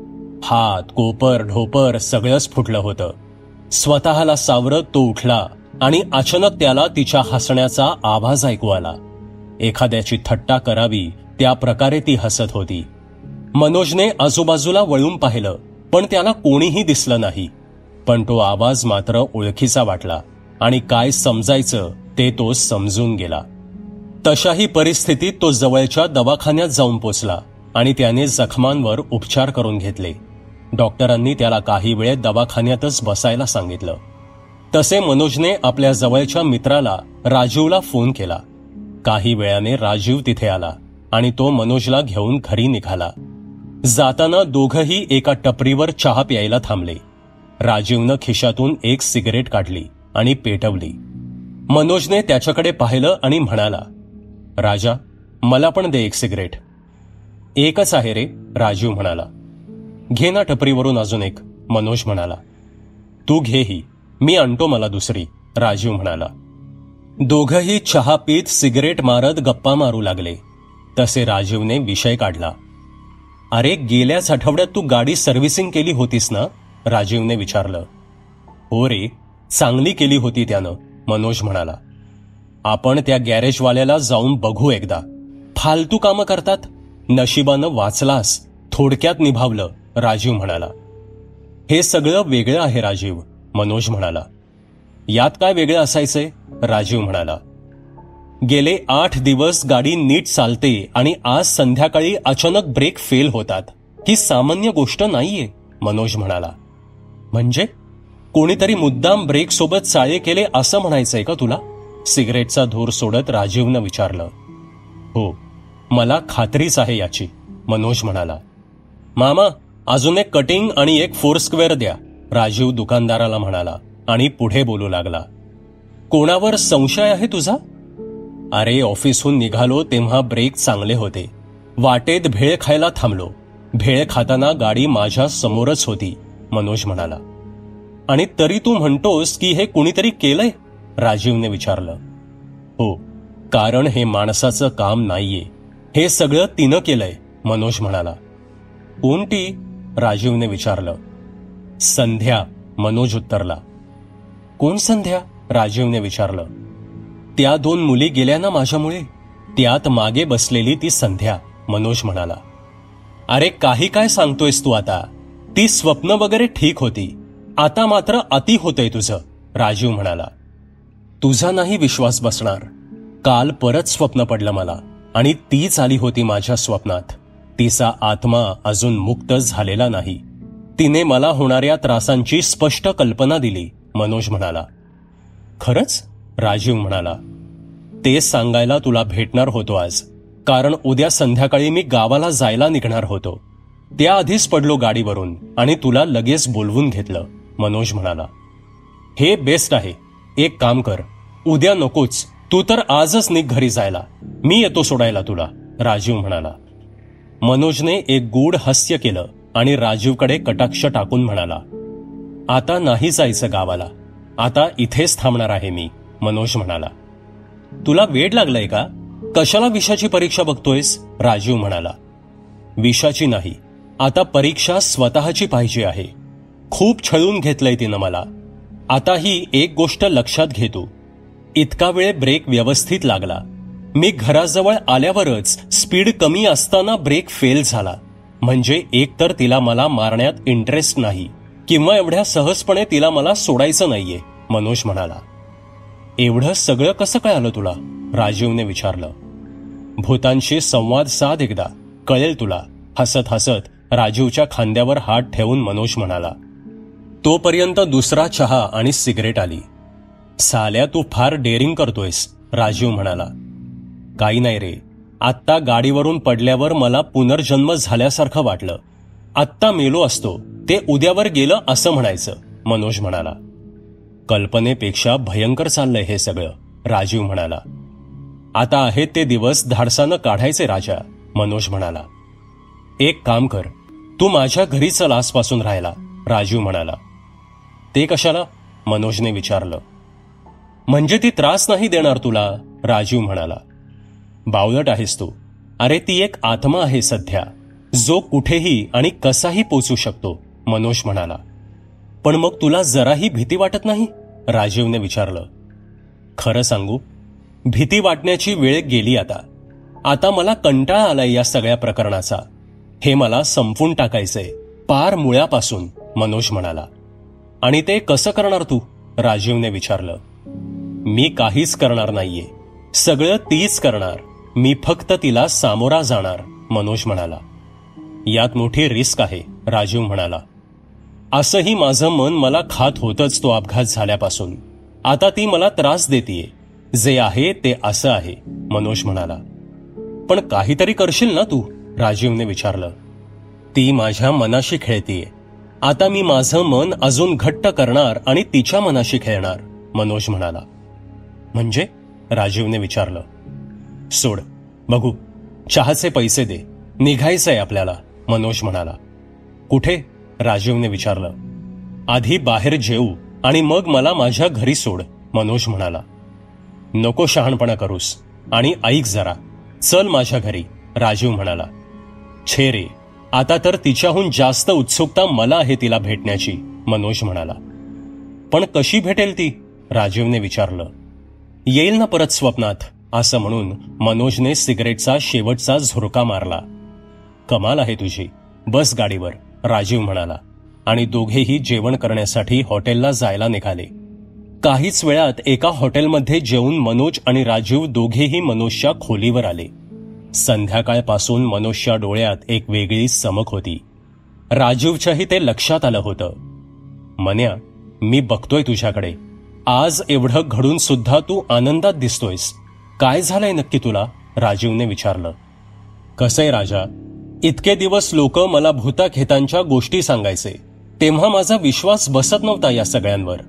A: हात, कोपर, ढोपर सगळंच फुटलं होतं. स्वतःला सावरत तो उठला आणि अचानक त्याला तिच्या हसण्याचा आवाज ऐकू आला. एखाद्याची थट्टा करावी त्या प्रकारे ती हसत होती. मनोजने आजूबाजूला वळून पाहिलं पण त्याला कोणीही दिसलं नाही. पण तो आवाज मात्र ओळखीचा वाटला आणि काय समजायचं ते तो समजून गेला. तशाही परिस्थितीत तो जवळच्या दवाखान्यात जाऊन पोचला आणि त्याने जखमांवर उपचार करून घेतले. डॉक्टरांनी त्याला काही वेळ दवाखान्यातच बसायला सांगितलं. तसे मनोजने आपल्या जवळच्या मित्राला राजीवला फोन केला. काही वेळाने राजीव तिथे आला आणि तो मनोजला घेऊन घरी निघाला. जाताना दोघंही एका टपरीवर चहा प्यायला थांबले. राजीवनं खिशातून एक सिगरेट काढली आणि पेटवली. मनोजने त्याच्याकडे पाहिलं आणि म्हणाला, राजा, मला पण दे एक सिगरेट. एकच आहे रे, राजीव म्हणाला. घे ना टपरीवरून अजून एक, मनोज म्हणाला. तू घे ही, मी आणतो मला दुसरी, राजीव म्हणाला. दोघंही चहा पीत सिगरेट मारत गप्पा मारू लागले. तसे राजीवने विषय काढला. अरे, गेल्याच आठवड्यात तू गाडी सर्व्हिसिंग केली होतीस ना, राजीवने विचारलं. हो रे, चांगली केली होती त्यानं, मनोज म्हणाला. आपण त्या गॅरेजवाल्याला जाऊन बघू एकदा. फालतू कामं करतात. नशिबानं वाचलास, थोडक्यात निभावलं, राजीव म्हणाला. हे सगळं वेगळं आहे राजीव, मनोज म्हणाला. यात काय वेगळं असायचंय, राजीव म्हणाला. गेले 8 दिवस गाडी नीट चालते आणि आज संध्याकाळी अचानक ब्रेक फेल होतात. ही सामान्य गोष्ट नाहीये, मनोज म्हणाला. म्हणजे कोणीतरी मुद्दाम ब्रेक सोबत चाळे केले असं म्हणायचंय का तुला, सिगरेटचा धूर सोडत राजीवनं विचारलं. हो, मला खात्रीच आहे याची, मनोज म्हणाला. मामा, अजून एक कटिंग आणि एक 4 स्क्वेअर द्या, राजीव दुकानदाराला म्हणाला आणि पुढे बोलू लागला. कोणावर संशय आहे तुझा? अरे ऑफिसहून निघालो तेव्हा ब्रेक चांगले होते. वाटेत भेळ खायला थांबलो. भेळ खाताना गाडी माझ्या समोरच होती, मनोज म्हणाला. आणि तरी तू म्हणतोस की हे कुणीतरी केलंय? राजीवने विचारलं. हो, कारण हे माणसाचं काम नाहीये. हे सगळं तिनं केलंय, मनोज म्हणाला. कोण ती? राजीवने विचारलं. संध्या, मनोज उत्तरला. कोण संध्या? राजीवने विचारलं. त्या 2 मुली गेल्या ना माझ्यामुळे, त्यात मागे बसलेली ती संध्या, मनोज म्हणाला. अरे काही काय सांगतोयस तू आता? ती स्वप्न वगैरे ठीक होती, आता मात्र अति होतंय तुझं, राजीव म्हणाला. तुझा नाही विश्वास बसणार. काल परत स्वप्न पडलं मला आणि तीच आली होती माझ्या स्वप्नात. तिचा आत्मा अजून मुक्त झालेला नाही. तिने मला होणाऱ्या त्रासांची स्पष्ट कल्पना दिली, मनोज म्हणाला. खरंच? राजीव म्हणाला. ते सांगायला तुला भेटणार होतो आज, कारण उद्या संध्याकाळी मी गावाला जायला निघणार होतो. त्याआधीच पडलो गाडीवरून आणि तुला लगेच बोलवून घेतलं, मनोज म्हणाला. हे बेस्ट आहे. एक काम कर, उद्या नकोच, तू तर आजच निघ घरी जायला. मी येतो सोडायला तुला, राजीव म्हणाला. मनोजने एक गूढ हास्य केलं आणि राजीवकडे कटाक्ष टाकून म्हणाला. आता नाही जायचं गावाला, आता इथेच थांबणार आहे मी, मनोज म्हणाला. तुला वेड लागलाय का? कशाला विषाची परीक्षा बघतोयस? राजीव म्हणाला. विषाची नाही, आता परीक्षा स्वतःची पाहिजे आहे. खूप छळून घेतलंय तिनं मला. आता ही एक गोष्ट लक्षात घे तू. इतका वेळ ब्रेक व्यवस्थित लागला. मी घराजवळ आल्यावरच स्पीड कमी असताना ब्रेक फेल झाला. म्हणजे एकतर तिला मला मारण्यात इंटरेस्ट नाही किंवा एवढ्या सहजपणे तिला मला सोडायचं नाहीये, मनोज म्हणाला. एवढं सगळं कसं काय आलं तुला? राजीवने विचारलं. भूतांशी संवाद साध एकदा, कळेल तुला, हसत हसत राजीवच्या खांद्यावर हात ठेवून मनोज म्हणाला. तोपर्यंत दुसरा चहा आणि सिगरेट आली. साल्या तू फार डेअरिंग करतोयस, राजीव म्हणाला. काही नाही रे, आत्ता गाडीवरून पडल्यावर मला पुनर्जन्म झाल्यासारखं वाटलं. आत्ता मेलो असतो, ते उद्यावर गेलं असं म्हणायचं, मनोज म्हणाला. कल्पनेपेक्षा भयंकर चाललंय हे सगळं, राजीव म्हणाला. आता आहेत ते दिवस धाडसानं काढायचे राजा, मनोज म्हणाला. एक काम कर, तू माझ्या घरी चल आजपासून राहायला, राजीव म्हणाला. ते कशाला? मनोजने विचारलं. म्हणजे ती त्रास नाही देणार तुला, राजीव म्हणाला. बावलट आहेस तू. अरे ती एक आत्मा आहे सध्या, जो कुठेही आणि कसाही पोचू शकतो, मनोज म्हणाला. पण मग तुला जराही भीती वाटत नाही? राजीवने विचारलं. खरं सांगू, भीती वाटण्याची वेळ गेली आता. आता मला कंटाळा आलाय या सगळ्या प्रकरणाचा. हे मला संपवून टाकायचंय, पार मुळापासून, मनोज म्हणाला. आणि ते कसं करणार तू? राजीवने विचारलं. मी काहीच करणार नाहीये, सगळं तीच करणार. मी फक्त तिला सामोरा जाणार, मनोज म्हणाला. यात मोठी रिस्क आहे, राजीव म्हणाला. असंही माझं मन मला खात होतंच तो अपघात झाल्यापासून. आता ती मला त्रास देतीये. जे आहे ते असं आहे, मनोज म्हणाला. पण काहीतरी करशील ना तू? राजीवने विचारलं. ती माझ्या मनाशी खेळतीये. आता मी माझं मन अजून घट्ट करणार आणि तिच्या मनाशी खेळणार, मनोज म्हणाला. म्हणजे? राजीवने विचारलं. सोड, बघू, चहाचे पैसे दे, निघायचंय आपल्याला, मनोज म्हणाला. कुठे? राजीवने विचारलं. आधी बाहेर जेऊ आणि मग मला माझ्या घरी सोड, मनोज म्हणाला. नको शहाणपणा करूस आणि ऐक जरा, चल माझ्या घरी, राजीव म्हणाला. छे रे, आता तर तिच्याहून जास्त उत्सुकता मला आहे तिला भेटण्याची, मनोज म्हणाला. पण कशी भेटेल ती? राजीवने विचारलं. येईल ना परत स्वप्नात, असं म्हणून मनोजने सिगरेटचा शेवटचा झुरका मारला. कमाल आहे तुझी, बस गाडीवर, राजीव म्हणाला. आणि दोघेही जेवण करण्यासाठी हॉटेलला जायला निघाले. काहीच वेळात एका हॉटेलमध्ये जेवून मनोज आणि राजीव दोघेही मनोजच्या खोलीवर आले. संध्याकाळपासून मनोजच्या डोळ्यात एक वेगळी चमक होती. राजीवच्याही ते लक्षात आलं होतं. मन्या, मी बघतोय तुझ्याकडे. आज एवढं घडून सुद्धा तू आनंदात दिसतोयस. काय झालंय नक्की तुला? राजीवने विचारलं. कसंय राजा, इतके दिवस लोक मला भूताखेतांच्या गोष्टी सांगायचे, तेव्हा माझा विश्वास बसत नव्हता या सगळ्यांवर.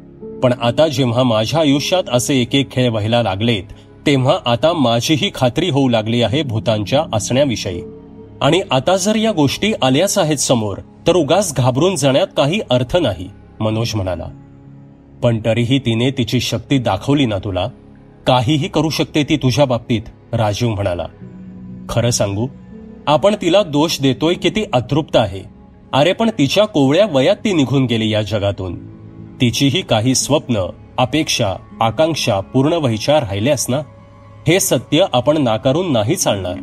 A: पण आता जेव्हा माझ्या आयुष्यात असे एक एक खेळ व्हायला लागलेत, तेव्हा आता माझीही खात्री होऊ लागली आहे भूतांच्या असण्याविषयी. आणि आता जर या गोष्टी आल्याच आहेत समोर तर उगाच घाबरून जाण्यात काही अर्थ नाही, मनोज म्हणाला. पण तरीही तिने तिची शक्ती दाखवली ना तुला. काहीही करू शकते ती तुझ्या बाबतीत, राजीव म्हणाला. खरं सांगू, आपण तिला दोष देतोय की ती अतृप्त आहे. अरे पण तिच्या कोवळ्या वयात ती निघून गेली या जगातून. तिचीही काही स्वप्न, अपेक्षा, आकांक्षा पूर्ण व्हायच्या राहिल्यास ना. हे सत्य आपण नाकारून नाही चालणार.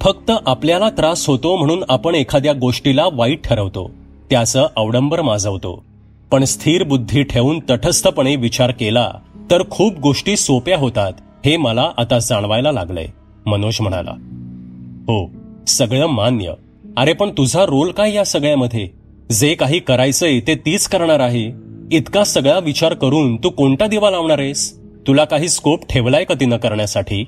A: फक्त आपल्याला त्रास होतो म्हणून आपण एखाद्या गोष्टीला वाईट ठरवतो, त्याचं अवडंबर माजवतो. पण स्थिर बुद्धी ठेवून तटस्थपणे विचार केला तर खूप गोष्टी सोप्या होतात, हे मला आता जाणवायला लागलंय, मनोज म्हणाला. हो, सगळं मान्य. अरे पण तुझा रोल काय या सगळ्यामध्ये? जे काही करायचंय ते तीच करणार आहे. इतका सगळा विचार करून तू कोणता दिवा लावणार आहेस? तुला काही स्कोप ठेवलाय का तिनं करण्यासाठी?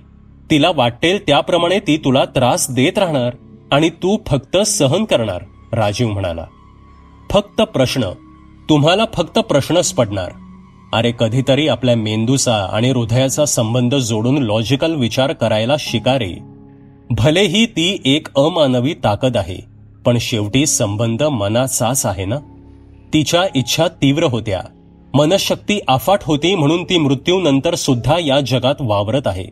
A: तिला वाटेल त्याप्रमाणे ती तुला त्रास देत राहणार आणि तू फक्त सहन करणार, राजीव म्हणाला. फक्त प्रश्न, तुम्हाला फक्त प्रश्नच पडणार. अरे कधीतरी आपल्या मेंदूचा आणि हृदयाचा संबंध जोडून लॉजिकल विचार करायला शिकारे. भलेही ती एक अमानवी ताकद आहे, पण शेवटी संबंध मनाचाच आहे ना. तिच्या इच्छा तीव्र होत्या, मनशक्ती अफाट होती म्हणून ती मृत्यूनंतर सुद्धा या जगात वावरत आहे.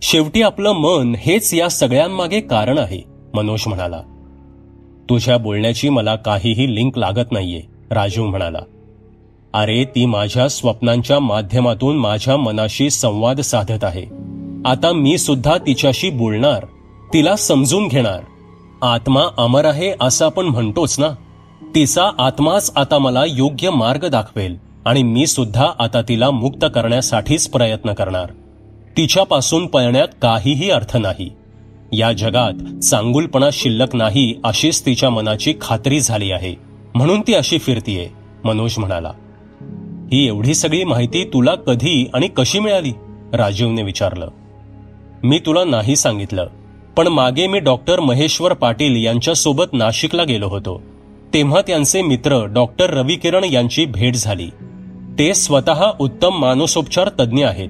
A: शेवटी आपलं मन हेच या सगळ्यांमागे कारण आहे, मनोज म्हणाला. तुझ्या बोलण्याची मला काहीही लिंक लागत नाहीये, राजीव म्हणाला. अरे ती माझ्या स्वप्नांच्या माध्यमातून माझ्या मनाशी संवाद साधत आहे. आता मी सुद्धा तिच्याशी बोलणार, तिला समजून घेणार. आत्मा अमर आहे असं आपण म्हणतोच ना. तिचा आत्माच आता मला योग्य मार्ग दाखवेल आणि मी सुद्धा आता तिला मुक्त करण्यासाठीच प्रयत्न करणार. तिच्यापासून पळण्यात काहीही अर्थ नाही. या जगात चांगुलपणा शिल्लक नाही अशीच तिच्या मनाची खात्री झाली आहे, म्हणून ती अशी फिरतीये, मनोज म्हणाला. ही एवढी सगळी माहिती तुला कधी आणि कशी मिळाली? राजीवने विचारलं. मी तुला नाही सांगितलं, पण मागे मी डॉक्टर महेश्वर पाटील यांच्यासोबत नाशिकला गेलो होतो. तेव्हा त्यांचे मित्र डॉक्टर रवी किरण यांची भेट झाली. ते स्वतः उत्तम मानसोपचार तज्ज्ञ आहेत.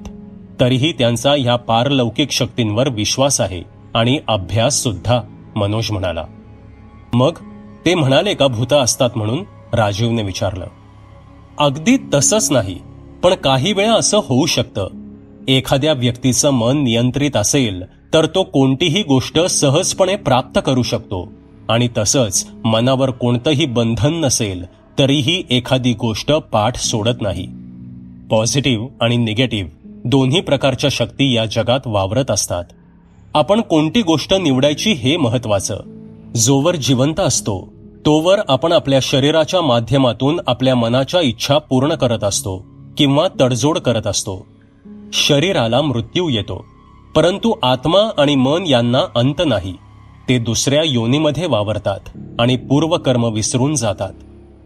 A: तरीही त्यांचा ह्या पारलौकिक शक्तींवर विश्वास आहे आणि अभ्यास सुद्धा, मनोज म्हणाला. मग ते म्हणाले का भूत असतात म्हणून? राजीवने विचारलं. अगदी तसंच नाही, पण काही वेळा असं होऊ शकतं. एखाद्या व्यक्तीचं मन नियंत्रित असेल तर तो कोणतीही गोष्ट सहजपणे प्राप्त करू शकतो. आणि तसंच मनावर कोणतंही बंधन नसेल तरीही एखादी गोष्ट पाठ सोडत नाही. पॉझिटिव्ह आणि निगेटिव्ह दोन्ही प्रकारच्या शक्ती या जगात वावरत असतात. आपण कोणती गोष्ट निवडायची हे महत्वाचं. जोवर जिवंत असतो तोवर आपण आपल्या शरीराच्या माध्यमातून आपल्या मनाच्या इच्छा पूर्ण करत असतो किंवा तडजोड करत असतो. शरीराला मृत्यू येतो, परंतु आत्मा आणि मन यांना अंत नाही. ते दुसऱ्या योनीमध्ये वावरतात आणि पूर्वकर्म विसरून जातात.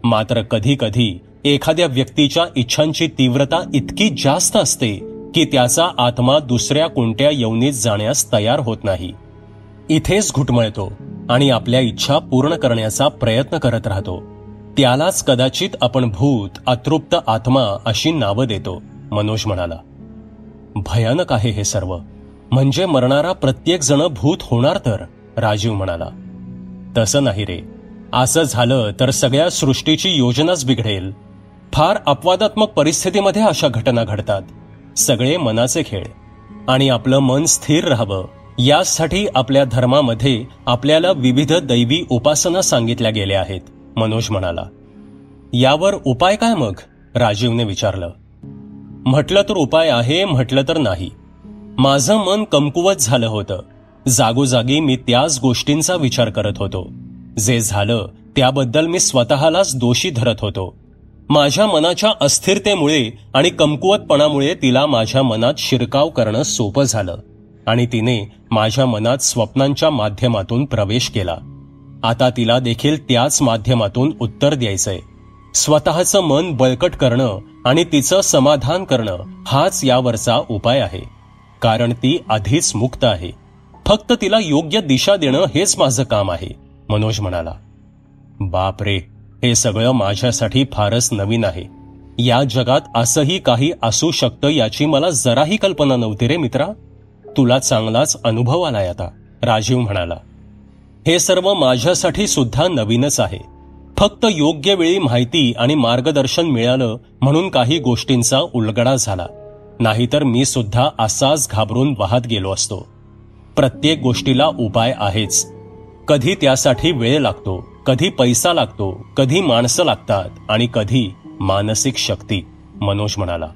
A: मात्र कधी कधी एखाद्या व्यक्तीच्या इच्छांची तीव्रता इतकी जास्त असते की त्याचा आत्मा दुसऱ्या कोणत्या योनीत जाण्यास तयार होत नाही. इथेच घुटमळतो आणि आपल्या इच्छा पूर्ण करण्याचा प्रयत्न करत राहतो. त्यालाच कदाचित आपण भूत, अतृप्त आत्मा अशी नावं देतो, मनोज म्हणाला. भयानक आहे हे सर्व. म्हणजे मरणारा प्रत्येक जण भूत होणार तर? राजीव म्हणाला. तसं नाही रे. असं झालं तर सगळ्या सृष्टीची योजनाच बिघडेल. फार अपवादात्मक परिस्थितीमध्ये अशा घटना घडतात. सगळे मनाचे खेळ. आणि आपलं मन स्थिर राहावं यासाठी आपल्या धर्मामध्ये आपल्याला विविध दैवी उपासना सांगितल्या गेल्या आहेत, मनोज म्हणाला. यावर उपाय काय मग? राजीवने विचारलं. म्हटलं तर उपाय आहे, म्हटलं तर नाही. माझं मन कमकुवत झालं होतं. जागोजागी मी त्याच गोष्टींचा विचार करत होतो. जे झालं त्याबद्दल मी स्वतःलाच दोषी धरत होतो. माझ्या मनाच्या अस्थिरतेमुळे आणि कमकुवतपणामुळे तिला माझ्या मनात शिरकाव करणं सोपं झालं आणि तिने माझ्या मनात स्वप्नांच्या माध्यमातून प्रवेश केला. आता तिला देखील त्याच माध्यमातून उत्तर द्यायचंय. स्वतःचं मन बळकट करणं आणि तिचं समाधान करणं हाच यावरचा उपाय आहे. कारण ती आधीच मुक्त आहे. फक्त तिला योग्य दिशा देणं हेच माझं काम आहे, मनोज म्हणाला. बाप रे, हे सगळं माझ्यासाठी फारच नवीन आहे. या जगात असंही काही असू शकतं याची मला जराही कल्पना नव्हती रे मित्रा. तुला चांगलाच अनुभव आलाय आता, राजीव म्हणाला. हे सर्व माझ्यासाठी सुद्धा नवीनच आहे. फक्त योग्य वेळी माहिती आणि मार्गदर्शन मिळालं म्हणून काही गोष्टींचा उलगडा झाला. नाहीतर मी सुद्धा असाच घाबरून वाहत गेलो असतो. प्रत्येक गोष्टीला उपाय आहेच. कधी त्यासाठी वेळ लागतो, कधी पैसा लागतो, कधी माणसं लागतात आणि कधी मानसिक शक्ती, मनोज म्हणाला.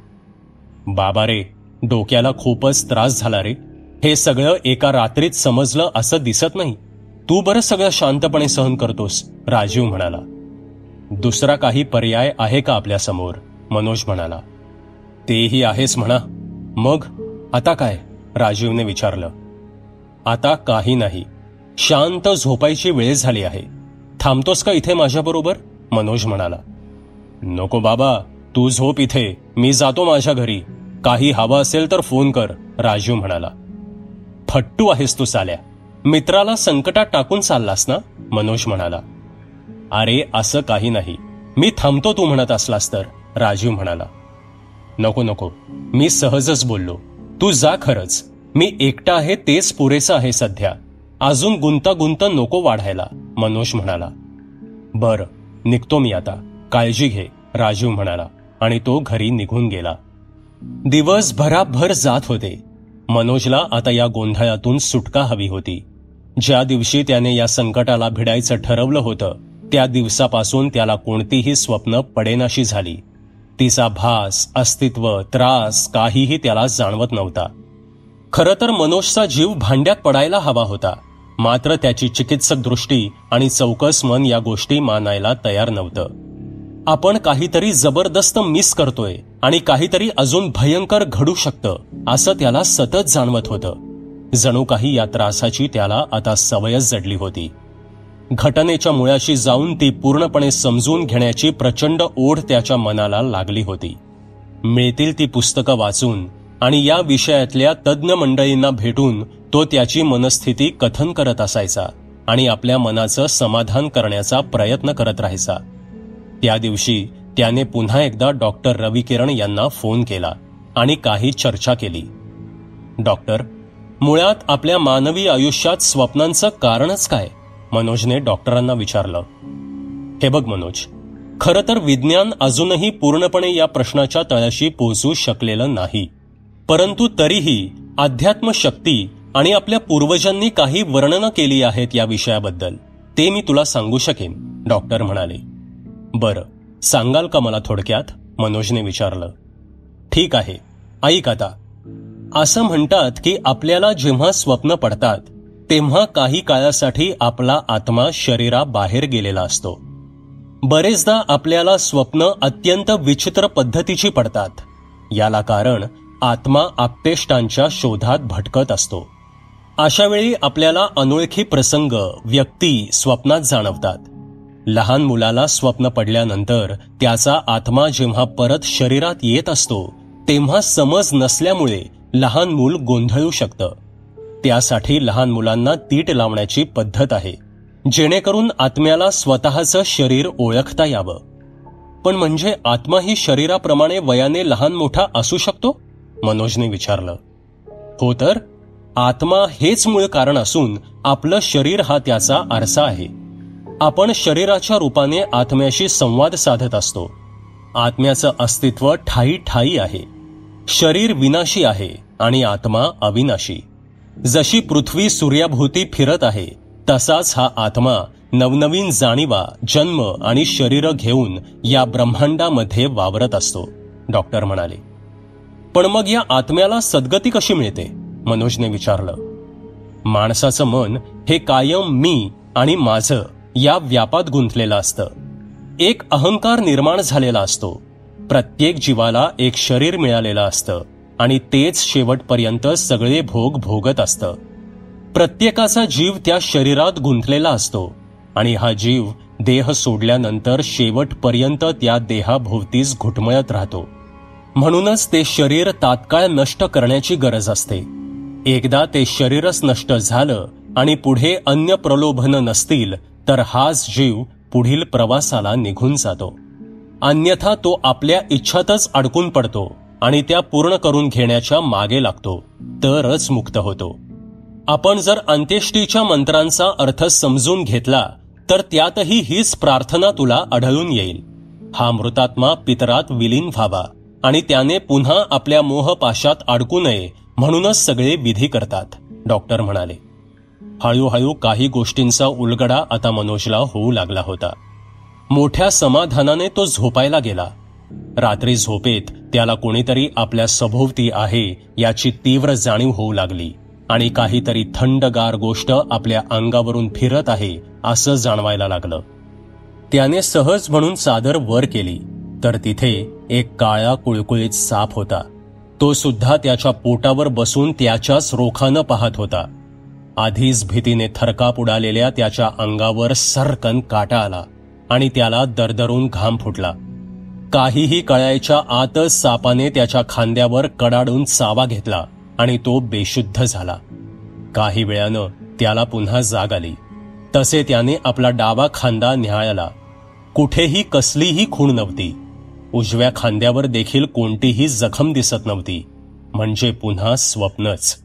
A: बाबा रे, डोक्याला खूपच त्रास झाला रे. हे सगळं एका रात्रीत समजलं असं दिसत नाही. तू बरं सगळं शांतपणे सहन करतोस, राजीव म्हणाला. दुसरा काही पर्याय आहे का आपल्यासमोर, मनोज म्हणाला. तेही आहेच म्हणा. मग आता काय, राजीवने विचारलं. आता काही नाही. शांत झोपायची वेळ झाली आहे. थांबतोस का इथे माझ्याबरोबर, मनोज म्हणाला. नको बाबा, तू झोप इथे, मी जातो माझ्या घरी. काही हवं असेल तर फोन कर, राजीव म्हणाला. फट्टू आहेस तू साल्या. मित्राला संकटात टाकून चाललास ना, मनोज म्हणाला. अरे असं काही नाही, मी थांबतो तू म्हणत असलास तर, राजीव म्हणाला. नको नको, मी सहजच बोललो. तू जा खरंच. मी एकटा आहे तेच पुरेसं आहे सध्या. अजून गुंतागुंत नको वाढायला, मनोज म्हणाला. बरं, निघतो मी आता. काळजी घे, राजीव म्हणाला आणि तो घरी निघून गेला. दिवस भराभर जात होते. मनोजला आता या गोंधळातून सुटका हवी होती. ज्या दिवशी त्याने या संकटाला भिडायचं ठरवलं होतं त्या दिवसापासून त्याला कोणतीही स्वप्न पडेनाशी झाली. तिचा भास, अस्तित्व, त्रास काहीही त्याला जाणवत नव्हता. खरं तर मनोजचा जीव भांड्यात पडायला हवा होता, मात्र त्याची चिकित्सक दृष्टी आणि चौकस मन या गोष्टी मानायला तयार नव्हतं. आपण काहीतरी जबरदस्त मिस करतोय आणि काहीतरी अजून भयंकर घडू शकतं असं त्याला सतत जाणवत होतं. जणू काही या त्रासाची त्याला आता सवयच जडली होती. घटनेच्या मुळाशी जाऊन ती पूर्णपणे समजून घेण्याची प्रचंड ओढ त्याच्या मनाला लागली होती. मिळतील ती पुस्तकं वाचून आणि या विषयातल्या तज्ज्ञ मंडळींना भेटून तो त्याची मनस्थिती कथन करत असायचा आणि आपल्या मनाचं समाधान करण्याचा प्रयत्न करत राहायचा. त्या दिवशी त्याने पुन्हा एकदा डॉक्टर रविकिरण यांना फोन केला आणि काही चर्चा केली. डॉक्टर, मुळात आपल्या मानवी आयुष्यात स्वप्नांचं कारणच काय, मनोजने डॉक्टरांना विचारलं. हे बघ मनोज, खरं तर विज्ञान अजूनही पूर्णपणे या प्रश्नाच्या तळाशी पोहोचू शकलेलं नाही. परंतु तरीही अध्यात्म शक्ती आणि आपल्या पूर्वजांनी काही वर्णनं केली आहेत या विषयाबद्दल. ते मी तुला सांगू शकेन, डॉक्टर म्हणाले. बरं, सांगाल का मला थोडक्यात, मनोजने विचारलं. ठीक आहे, ऐक आता. असं म्हणतात की आपल्याला जेव्हा स्वप्न पडतात तेव्हा काही काळासाठी आपला आत्मा शरीराबाहेर गेलेला असतो. बरेचदा आपल्याला स्वप्न अत्यंत विचित्र पद्धतीची पडतात. याला कारण आत्मा आप्तेष्टांच्या शोधात भटकत असतो. अशावेळी आपल्याला अनोळखी प्रसंग, व्यक्ती स्वप्नात जाणवतात. लहान मुलाला स्वप्न पडल्यानंतर त्याचा आत्मा जेव्हा परत शरीरात येत असतो तेव्हा समज नसल्यामुळे लहान मूल गोंधळू शकतं. त्यासाठी लहान मुलांना तीट लावण्याची पद्धत आहे, जेणेकरून आत्म्याला स्वतःचं शरीर ओळखता यावं. पण म्हणजे आत्मा ही शरीराप्रमाणे वयाने लहान मोठा असू शकतो, मनोजने विचारलं. हो तर, आत्मा हेच मूळ कारण असून आपलं शरीर हा त्याचा आरसा आहे. आपण शरीराच्या रूपाने आत्म्याशी संवाद साधत असतो. आत्म्याचं अस्तित्व ठायी ठायी आहे. शरीर विनाशी आहे आणि आत्मा अविनाशी. जशी पृथ्वी सूर्याभोवती फिरत आहे तसाच हा आत्मा नवनवीन जाणीवा, जन्म आणि शरीर घेऊन या ब्रह्मांडामध्ये वावरत असतो, डॉक्टर म्हणाले. पण मग या आत्म्याला सद्गती कशी मिळते, मनोजने विचारलं. माणसाचं मन हे कायम मी आणि माझं या व्यापात गुंतलेलं असतं. एक अहंकार निर्माण झालेला असतो. प्रत्येक जीवाला एक शरीर मिळालेलं असतं आणि तेच शेवटपर्यंत सगळे भोग भोगत असतं. प्रत्येकाचा जीव त्या शरीरात गुंतलेला असतो आणि हा जीव देह सोडल्यानंतर शेवटपर्यंत त्या देहाभोवतीच घुटमळत राहतो. म्हणूनच ते शरीर तात्काळ नष्ट करण्याची गरज असते. एकदा ते शरीरच नष्ट झालं आणि पुढे अन्य प्रलोभनं नसतील तर हाच जीव पुढील प्रवासाला निघून जातो. अन्यथा तो आपल्या इच्छातच अडकून पडतो आणि त्या पूर्ण करून घेण्याच्या मागे लागतो, तरच मुक्त होतो. आपण जर अंत्येष्टीच्या मंत्रांचा अर्थ समजून घेतला तर त्यातही हीच प्रार्थना तुला आढळून येईल. हा मृतात्मा पितरात विलीन व्हावा आणि त्याने पुन्हा आपल्या मोहपाशात अडकू नये म्हणूनच सगळे विधी करतात, डॉक्टर म्हणाले. हळूहळू काही गोष्टींचा उलगडा आता मनोजला होऊ लागला होता. मोठ्या समाधानाने तो झोपायला गेला. रात्री झोपेत त्याला कोणीतरी आपल्या सभोवती आहे याची तीव्र जाणीव होऊ लागली आणि काहीतरी थंडगार गोष्ट आपल्या अंगावरून फिरत आहे असं जाणवायला लागलं. त्याने सहज म्हणून चादर वर केली तर तिथे एक काळा कुळकुळीत साप होता. तो सुद्धा त्याच्या पोटावर बसून त्याच्याच रोखानं पाहत होता. आधीच भीतीने थरकाप उडालेल्या त्याच्या अंगावर सरकन काटा आला आणि त्याला दरदरून घाम फुटला. काहीही कळायच्या आतच सापाने त्याच्या खांद्यावर कडाडून चावा घेतला आणि तो बेशुद्ध झाला. काही वेळानं त्याला पुन्हा जाग आली. तसे त्याने आपला डावा खांदा न्याहाळला. कुठेही कसलीही खूण नव्हती. उजव्या खांद्यावर देखील कोणतीही जखम दिसत नव्हती. म्हणजे पुन्हा स्वप्नच.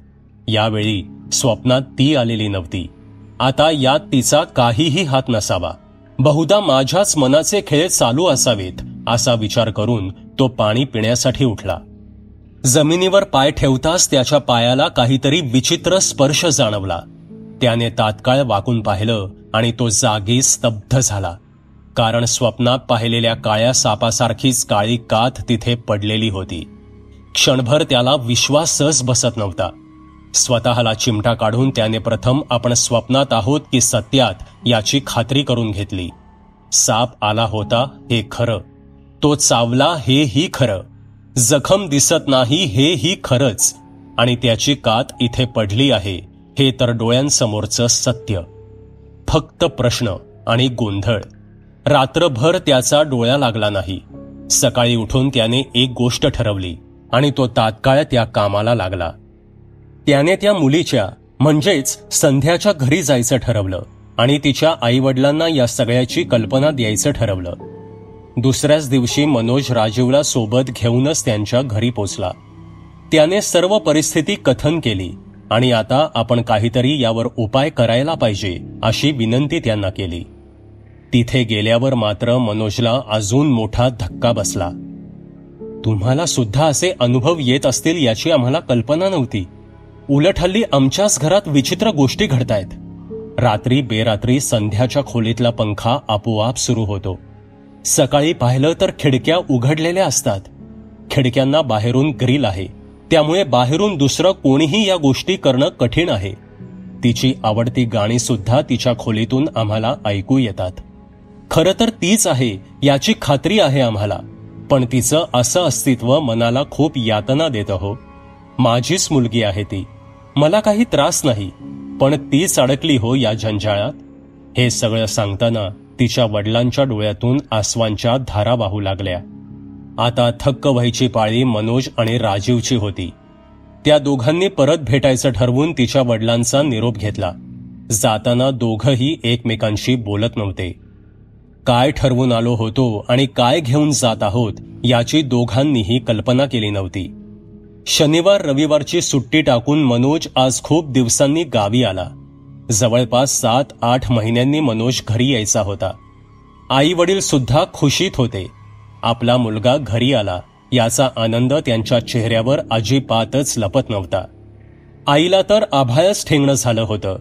A: यावेळी स्वप्नात ती आलेली नव्हती. आता यात तिचा काहीही हात नसावा. बहुधा माझ्याच मनाचे खेळ चालू असावेत असा विचार करून तो पाणी पिण्यासाठी उठला. जमिनीवर पाय ठेवताच त्याच्या पायाला काहीतरी विचित्र स्पर्श जाणवला. त्याने तात्काळ वाकून पाहिलं आणि तो जागी स्तब्ध झाला. कारण स्वप्नात पाहिलेल्या काळ्या सापासारखीच काळी काथ तिथे पडलेली होती. क्षणभर त्याला विश्वासच बसत नव्हता. स्वतःला चिमटा काढून त्याने प्रथम आपण स्वप्नात आहोत की सत्यात याची खात्री करून घेतली. साप आला होता हे खरं, तो चावला हेही खरं, जखम दिसत नाही हेही खरंच, आणि त्याची कात इथे पडली आहे हे तर डोळ्यांसमोरचं सत्य. फक्त प्रश्न आणि गोंधळ. रात्रभर त्याचा डोळा लागला नाही. सकाळी उठून त्याने एक गोष्ट ठरवली आणि तो तात्काळ त्या कामाला लागला. त्याने त्या मुलीच्या म्हणजेच संध्याच्या घरी जायचं ठरवलं आणि तिच्या आईवडिलांना या सगळ्याची कल्पना द्यायचं ठरवलं. दुसऱ्याच दिवशी मनोज राजीवला सोबत घेऊनच त्यांच्या घरी पोचला. त्याने सर्व परिस्थिती कथन केली आणि आता आपण काहीतरी यावर उपाय करायला पाहिजे अशी विनंती त्यांना केली. तिथे गेल्यावर मात्र मनोजला अजून मोठा धक्का बसला. तुम्हाला सुद्धा असे अनुभव येत असतील याची आम्हाला कल्पना नव्हती. उलट हल्ली आमच्याच घरात विचित्र गोष्टी घडतायत. रात्री बेरात्री संध्याच्या खोलीतला पंखा आपोआप सुरू होतो. सकाळी पाहिलं तर खिडक्या उघडलेल्या असतात. खिडक्यांना बाहेरून ग्रिल आहे, त्यामुळे बाहेरून दुसरं कोणीही या गोष्टी करणं कठीण आहे. तिची आवडती गाणी सुद्धा तिच्या खोलीतून आम्हाला ऐकू येतात. खरं तर तीच आहे याची खात्री आहे आम्हाला, पण तिचं असं अस्तित्व मनाला खूप यातना देतं हो. माझीच मुलगी आहे ती, मला काही त्रास नाही, पण तीच अडकली हो या जंजाळात. हे सगळं सांगताना तिच्या वडिलांच्या डोळ्यातून आसवांच्या धारा वाहू लागल्या. आता थक्क व्हायची पाळी मनोज आणि राजीवची होती. त्या दोघांनी परत भेटायचं ठरवून तिच्या वडिलांचा निरोप घेतला. जाताना दोघंही एकमेकांशी बोलत नव्हते. काय ठरवून आलो होतो आणि काय घेऊन जात आहोत याची दोघांनीही कल्पना केली नव्हती. शनिवार रविवारची सुट्टी टाकून मनोज आज खूप दिवसांनी गावी आला. जवळपास 7-8 महिन्यांनी मनोज घरी यायचा होता. आई वडील सुद्धा खुशीत होते. आपला मुलगा घरी आला याचा आनंद त्यांच्या चेहऱ्यावर अजिबातच लपत नव्हता. आईला तर आभाळच ठेंगणं झालं होतं.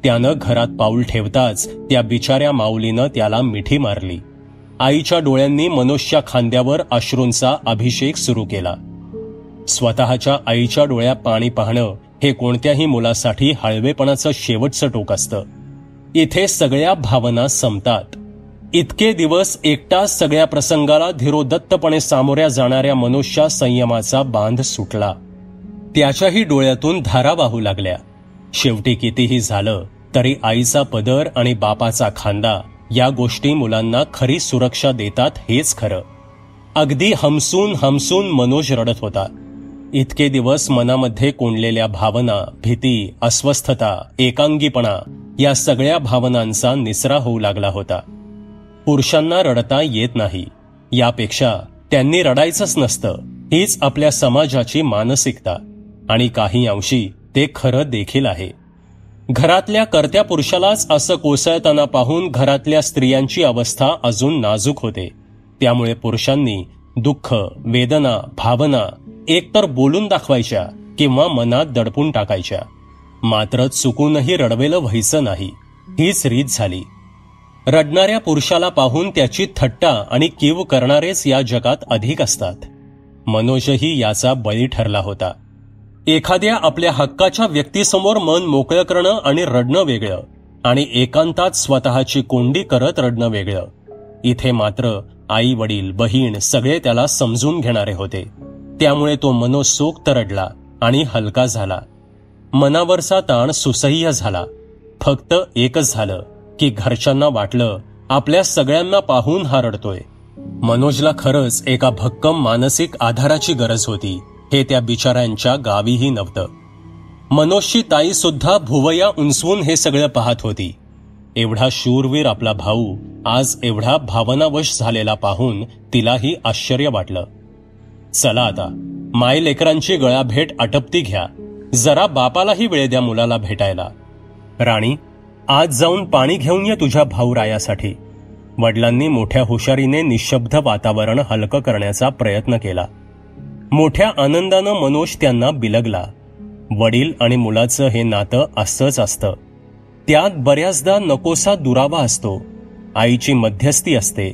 A: त्यानं घरात पाऊल ठेवताच त्या बिचाऱ्या माऊलीनं त्याला मिठी मारली. आईच्या डोळ्यांनी मनोजच्या खांद्यावर अश्रूंचा अभिषेक सुरू केला. स्वतःच्या आईच्या डोळ्यात पाणी पाहणं हे कोणत्याही मुलासाठी हळवेपणाचं शेवटचं टोक असतं. इथे सगळ्या भावना संपतात. इतके दिवस एकटाच सगळ्या प्रसंगाला धीरोदत्तपणे सामोऱ्या जाणाऱ्या मनुष्या संयमाचा बांध सुटला. त्याच्याही डोळ्यातून धारा वाहू लागल्या. शेवटी कितीही झालं तरी आईचा पदर आणि बापाचा खांदा या गोष्टी मुलांना खरी सुरक्षा देतात हेच खरं. अगदी हमसून हमसून मनोज रडत होता. इतके दिवस मनामध्ये कोंडलेल्या भावना, भीती, अस्वस्थता, एकांगीपणा या सगळ्या भावनांचा निचरा होऊ लागला होता. पुरुषांना रडता येत नाही, यापेक्षा त्यांनी रडायचंच नसतं, हीच आपल्या समाजाची मानसिकता आणि काही अंशी ते खरं देखील आहे. घरातल्या कर्त्या पुरुषालाच असं कोसळताना पाहून घरातल्या स्त्रियांची अवस्था अजून नाजूक होते. त्यामुळे पुरुषांनी दुःख, वेदना, भावना एकतर बोलून दाखवायच्या किंवा मनात दडपून टाकायच्या. मात्र चुकूनही रडवेलं व्हायचं नाही, हीच रीत झाली. रडणाऱ्या पुरुषाला पाहून त्याची थट्टा आणि कीव करणारेच या जगात अधिक असतात. मनोजही याचा बळी ठरला होता. एखाद्या आपल्या हक्काच्या व्यक्तीसमोर मन मोकळं करणं आणि रडणं वेगळं, आणि एकांतात स्वतःची कोंडी करत रडणं वेगळं. इथे मात्र आई वडील बहीण सगळे त्याला समजून घेणारे होते. त्यामुळे तो मनोसोक्त रडला आणि हलका झाला. मनावरचा ताण सुसह्य झाला. फक्त एकच झालं की घरच्यांना वाटलं आपल्या सगळ्यांना पाहून हा रडतोय. मनोजला खरंच एका भक्कम मानसिक आधाराची गरज होती, हे त्या बिचाऱ्यांच्या गावीही नव्हतं. मनोजची ताई सुद्धा भुवया उंचवून हे सगळं पाहत होती. एवढा शूरवीर आपला भाऊ आज एवढा भावनावश झालेला पाहून तिलाही आश्चर्य वाटलं. चला आता माय लेकरांची गळाभेट आटपती घ्या, जरा बापालाही वेळ द्या मुलाला भेटायला. राणी, आज जाऊन पाणी घेऊन ये तुझ्या भाऊरायासाठी. वडिलांनी मोठ्या हुशारीने निशब्द वातावरण हलकं करण्याचा प्रयत्न केला. मोठ्या आनंदानं मनोज त्यांना बिलगला. वडील आणि मुलाचं हे नातं असंच असतं. त्यात बऱ्याचदा नकोसा दुरावा असतो, आईची मध्यस्थी असते.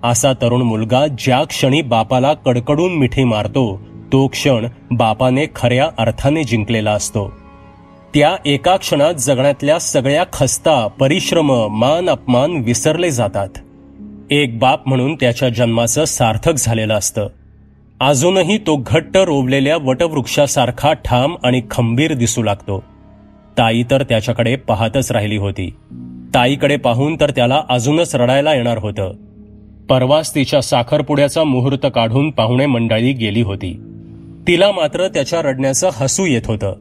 A: असा तरुण मुलगा ज्या क्षणी बापाला कडकडून मिठी मारतो, तो क्षण बापाने खऱ्या अर्थाने जिंकलेला असतो. त्या एका क्षणात जगण्यातल्या सगळ्या खस्ता, परिश्रम, मान अपमान विसरले जातात. एक बाप म्हणून त्याच्या जन्माचं सार्थक झालेलं असतं. अजूनही तो घट्ट रोवलेल्या वटवृक्षासारखा ठाम आणि खंबीर दिसू लागतो. ताई तर त्याच्याकडे पाहतच राहिली होती. ताईकडे पाहून तर त्याला अजूनच रडायला येणार होतं. परवाच तिच्या साखरपुड्याचा मुहूर्त काढून पाहुणे मंडळी गेली होती. तिला मात्र त्याच्या रडण्याचं हसू येत होतं.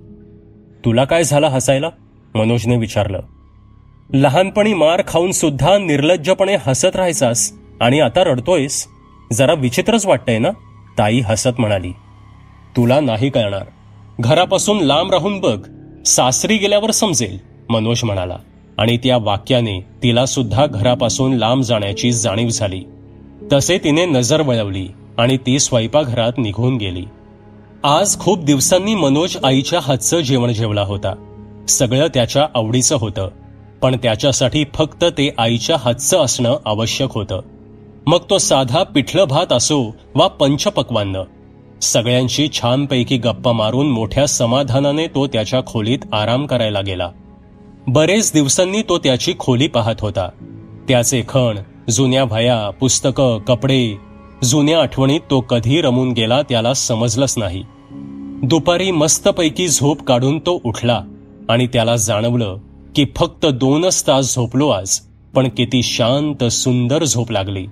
A: तुला काय झालं हसायला? मनोजने विचारलं. लहानपणी मार खाऊन सुद्धा निर्लज्जपणे हसत राहायचास आणि आता रडतोयस, जरा विचित्रच वाटतंय ना? ताई हसत म्हणाली. तुला नाही कळणार, घरापासून लांब राहून बघ, सासरी गेल्यावर समजेल, मनोज म्हणाला. आणि त्या वाक्याने तिला सुद्धा घरापासून लांब जाण्याची जाणीव झाली. तसे तिने नजर वळवली आणि ती स्वयंपाकघरात निघून गेली. आज खूप दिवसांनी मनोज आईच्या हातचं जेवण जेवला होता. सगळं त्याच्या आवडीचं होतं, पण त्याच्यासाठी फक्त ते आईच्या हातचं असणं आवश्यक होतं. मग तो साधा पिठलं भात असो वा पंचपक्वान्न. सगळ्यांशी छानपैकी गप्पा मारून मोठ्या समाधानाने तो त्याच्या खोलीत आराम करायला गेला. बरेच दिवसांनी तो त्याची खोली पाहत होता. त्याचे खण, जुन्या वह्या, पुस्तकं, कपडे, जुन्या आठवणीत तो कधी रमून गेला त्याला समजलंच नाही. दुपारी मस्तपैकी झोप काढून तो उठला आणि त्याला जाणवलं की फक्त 2च तास झोपलो आज, पण किती शांत सुंदर झोप लागली.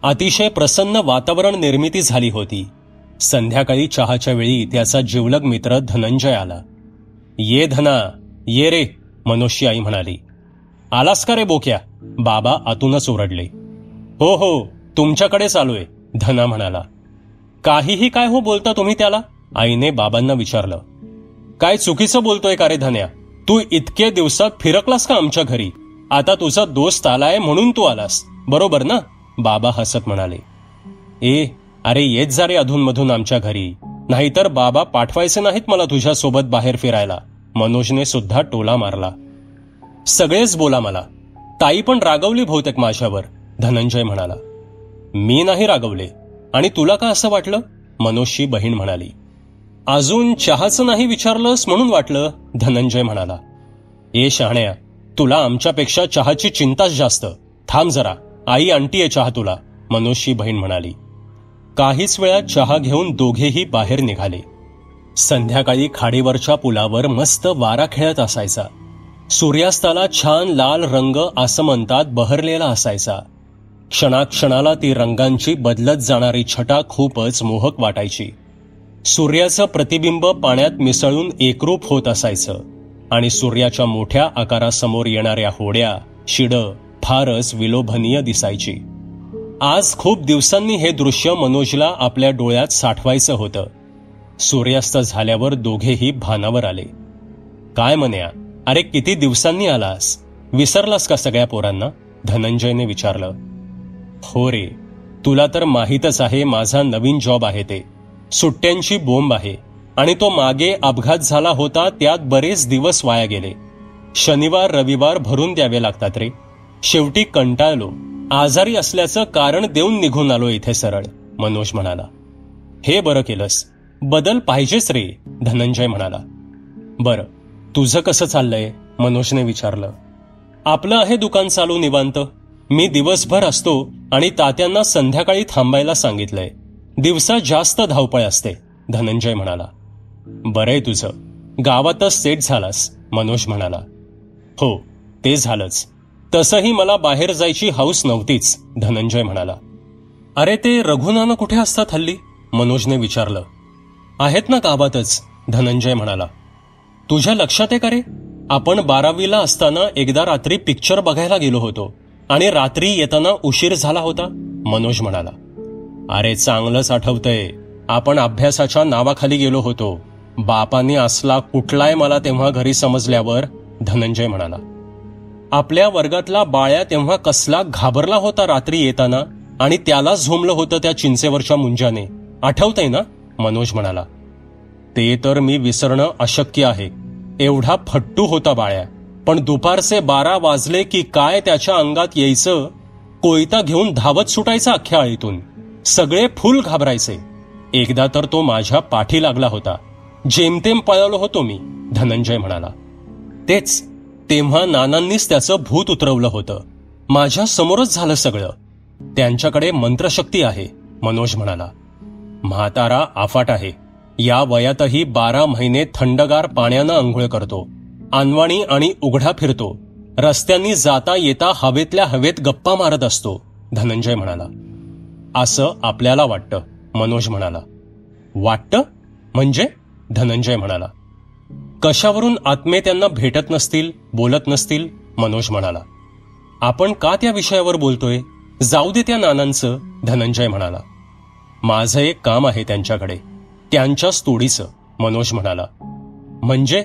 A: अतिशय प्रसन्न वातावरण निर्मिती झाली होती. संध्याकाळी चहाच्या वेळी त्याचा जिवलग मित्र धनंजय आला. ये धना, ये रे, मनोजची आई म्हणाली. आलास का रे बोक्या? बाबा आतूनच ओरडले. हो हो, तुमच्याकडेच आलोय, धना म्हणाला. काहीही काय हो बोलता तुम्ही त्याला? आईने बाबांना विचारलं. काय चुकीचं बोलतोय का रे धन्या? तू इतके दिवसात फिरकलास का आमच्या घरी? आता तुझा दोस्त आलाय म्हणून तू आलास, बरोबर ना? बाबा हसत म्हणाले. अरे येत जा रे अधूनमधून आमच्या घरी, नाहीतर बाबा पाठवायचे नाहीत मला तुझ्यासोबत बाहेर फिरायला, मनोजने सुद्धा टोला मारला. सगळेच बोला मला. ताई पण रागवली बहुतेक माझ्यावर, धनंजय म्हणाला. मी नाही रागवले. आणि तुला का असं वाटलं? मनोजची बहीण म्हणाली. अजून चहाचं नाही विचारलंस म्हणून वाटलं, धनंजय म्हणाला. शहाण्या, तुला आमच्यापेक्षा चहाची चिंताच जास्त. थांब जरा, आई आणतीये चहा तुला, मनोजची बहीण म्हणाली. काहीच वेळात चहा घेऊन दोघेही बाहेर निघाले. संध्याकाळी खाडीवरच्या पुलावर मस्त वारा खेळत असायचा. सूर्यास्ताला छान लाल रंग आसमंतात बहरलेला असायचा. क्षणाक्षणाला ती रंगांची बदलत जाणारी छटा खूपच मोहक वाटायची. सूर्याचं प्रतिबिंब पाण्यात मिसळून एकरूप होत असायचं आणि सूर्याच्या मोठ्या आकारासमोर येणाऱ्या होड्या, शिडं फारच विलोभनीय दिसायची. आज खूप दिवसांनी हे दृश्य मनोजला आपल्या डोळ्यात साठवायचं होतं. सूर्यास्त झाल्यावर दोघेही भानावर आले. काय म्हण्या, अरे किती दिवसांनी आलास, विसरलास का सगळ्या पोरांना? धनंजयने विचारलं. हो रे, तुला तर माहीतच आहे माझा नवीन जॉब आहे ते. सुट्ट्यांची बोंब आहे आणि तो मागे अपघात झाला होता त्यात बरेच दिवस वाया गेले. शनिवार रविवार भरून द्यावे लागतात रे. शेवटी कंटाळलो, आजारी असल्याचं कारण देऊन निघून आलो इथे सरळ, मनोज म्हणाला. हे बरं केलंस, बदल पाहिजेच रे, धनंजय म्हणाला. बरं, तुझं कसं चाललंय? मनोजने विचारलं. आपलं आहे दुकान चालू निवांत. मी दिवसभर असतो आणि तात्यांना संध्याकाळी थांबायला सांगितलंय. दिवसा जास्त धावपळ असते, धनंजय म्हणाला. बरंय तुझं, गावातच सेट झालास, मनोज म्हणाला. हो, ते झालंच. तसंही मला बाहेर जायची हौस नव्हतीच, धनंजय म्हणाला. अरे ते रघुनाना कुठे असतात हल्ली? मनोजने विचारलं. आहेत ना गावातच, धनंजय म्हणाला. तुझ्या लक्षात आहे का रे, आपण 12वीला असताना एकदा रात्री पिक्चर बघायला गेलो होतो आणि रात्री येताना उशीर झाला होता, मनोज म्हणाला. अरे चांगलंच आठवतंय, आपण अभ्यासाच्या नावाखाली गेलो होतो. बापाने असला कुठलाय मला तेव्हा घरी समजल्यावर, धनंजय म्हणाला. आपल्या वर्गातला बाळ्या तेव्हा कसला घाबरला होता रात्री येताना आणि त्याला झोमलं होतं त्या चिंचेवरच्या मुंजाने, आठवतंय ना, मनोज म्हणाला. ते तर मी विसरणं अशक्य आहे. एवढा फट्टू होता बाळ्या, पण दुपारचे 12 वाजले की काय त्याच्या अंगात यायचं. कोयता घेऊन धावत सुटायचा अख्ख्या आळीतून. सगळे फुल घाबरायचे. एकदा तर तो माझ्या पाठी लागला होता. जेमतेम पळालो होतो मी, धनंजय म्हणाला. तेच, तेव्हा नानांनीच त्याचं भूत उतरवलं होतं. माझ्या समोरच झालं सगळं. त्यांच्याकडे मंत्रशक्ती आहे, मनोज म्हणाला. म्हातारा आफाट आहे. या वयातही 12 महिने थंडगार पाण्यानं अंघोळ करतो. अनवाणी आणि उघडा फिरतो. रस्त्यांनी जाता येता हवेतल्या हवेत गप्पा मारत असतो, धनंजय म्हणाला. असं आपल्याला वाटतं, मनोज म्हणाला. वाटतं म्हणजे? धनंजय म्हणाला. कशावरून आत्मे त्यांना भेटत नसतील, बोलत नसतील, मनोज म्हणाला. आपण का त्या विषयावर बोलतोय? जाऊ दे त्या नानांचं, धनंजय म्हणाला. माझं एक काम आहे त्यांच्याकडे, त्यांच्याच तोडीचं, मनोज म्हणाला. म्हणजे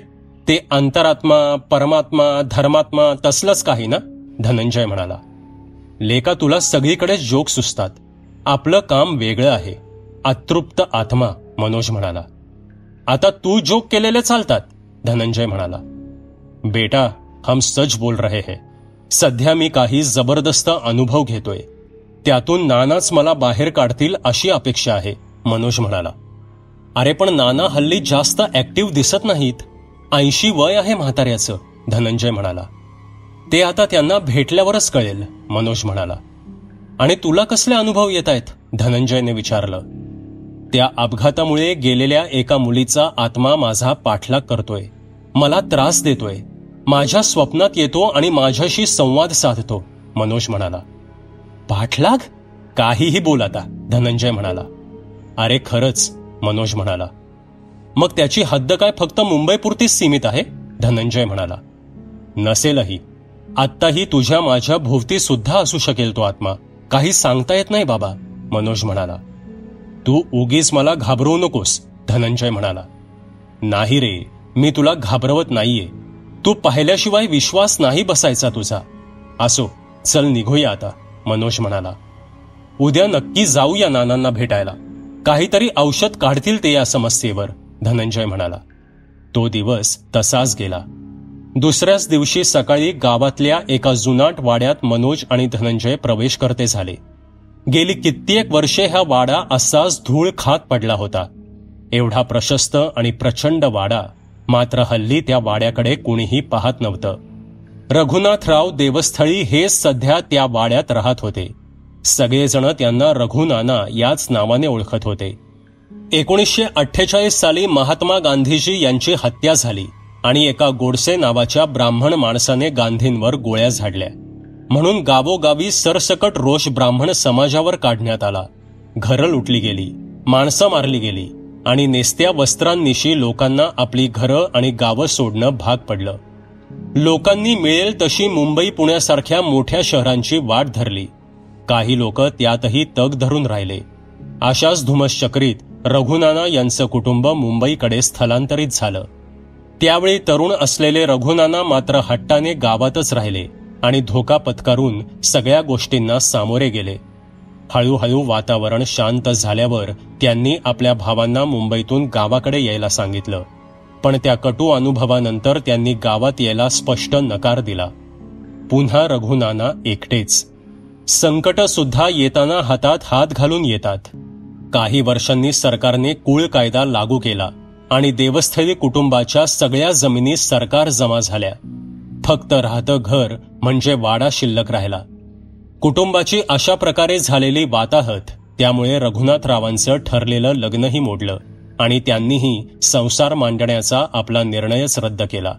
A: ते अंतरात्मा, परमात्मा, धर्मात्मा तसलंच काही ना, धनंजय म्हणाला. लेका तुला सगळीकडे जोक सुचतात. आपलं काम वेगळं आहे. अतृप्त आत्मा, मनोज म्हणाला. आता तू जोक केलेले चालतात, धनंजय म्हणाला. बेटा, हम सच बोल रहे हैं. सध्या मी काही जबरदस्त अनुभव घेतोय. त्यातून नानाच मला बाहेर काढतील अशी अपेक्षा आहे, मनोज म्हणाला. अरे पण नाना हल्ली जास्त ऍक्टिव्ह दिसत नाहीत. 80 वय आहे म्हाताऱ्याचं, धनंजय म्हणाला. ते आता त्यांना भेटल्यावरच कळेल, मनोज म्हणाला. आणि तुला कसले अनुभव येत आहेत? धनंजयने विचारलं. त्या अपघातामुळे गेलेल्या एका मुलीचा आत्मा माझा पाठलाग करतोय. मला त्रास देतोय. माझ्या स्वप्नात येतो आणि माझ्याशी संवाद साधतो, मनोज म्हणाला. पाठलाग? काहीही बोल आता, धनंजय म्हणाला. अरे खरंच, मनोज म्हणाला. मग त्याची हद्द काय फक्त मुंबईपुरतीच सीमित आहे? धनंजय म्हणाला. नसेलही. आत्ताही तुझ्या माझ्या भोवती सुद्धा असू शकेल तो आत्मा. काही सांगता येत नाही बाबा, मनोज म्हणाला. तू उगीच मला घाबरवू नकोस, धनंजय म्हणाला. नाही रे, मी तुला घाबरवत नाहीये. तू पाहिल्याशिवाय विश्वास नाही बसायचा तुझा. असो, चल निघूया आता, मनोज म्हणाला. उद्या नक्की जाऊया नानांना भेटायला. काहीतरी औषध काढतील ते या समस्येवर, धनंजय म्हणाला. तो दिवस तसाच गेला. दुसऱ्याच दिवशी सकाळी गावातल्या एका जुनाट वाड्यात मनोज आणि धनंजय प्रवेश करते झाले. गेली कित्येक वर्षे हा वाडा असाच धूळ खात पडला होता. एवढा प्रशस्त आणि प्रचंड वाडा, मात्र हल्ली त्या वाड्याकडे कुणीही पाहत नव्हतं. रघुनाथराव देवस्थळी हे सध्या त्या वाड्यात राहत होते. सगळेजण त्यांना रघुनाना याच नावाने ओळखत होते. 1948 साली महात्मा गांधीजी यांची हत्या झाली आणि एका गोडसे नावाच्या ब्राह्मण माणसाने गांधींवर गोळ्या झाडल्या. म्हणून गावोगावी सरसकट रोष ब्राह्मण समाजावर काढण्यात आला. घरं लुटली गेली, माणसं मारली गेली आणि नेसत्या वस्त्रांनिशी लोकांना आपली घरं आणि गावं सोडणं भाग पडलं. लोकांनी मिळेल तशी मुंबई पुण्यासारख्या मोठ्या शहरांची वाट धरली. काही लोक त्यातही तग धरून राहिले. अशाच धुमश्चक्रीत रघुनाना यांचं कुटुंब मुंबईकडे स्थलांतरित झालं. त्यावेळी तरुण असलेले रघुनाना मात्र हट्टाने गावातच राहिले आणि धोका पत्करून सगळ्या गोष्टींना सामोरे गेले. हळूहळू वातावरण शांत झाल्यावर त्यांनी आपल्या भावांना मुंबईतून गावाकडे यायला सांगितलं. पण त्या कटू अनुभवानंतर त्यांनी गावात यायला स्पष्ट नकार दिला. पुन्हा रघुनाना एकटेच. संकट सुद्धा येताना हातात हात घालून येतात. काही वर्षांनी सरकारने कुळ कायदा लागू केला आणि देवस्थळी कुटुंबाच्या सगळ्या जमिनी सरकार जमा झाल्या. फक्त राहतं घर म्हणजे वाडा शिल्लक राहिला. कुटुंबाची अशा प्रकारे झालेली वाताहत त्यामुळे रघुनाथरावांचं ठरलेलं लग्नही मोडलं आणि त्यांनीही संसार मांडण्याचा आपला निर्णयच रद्द केला.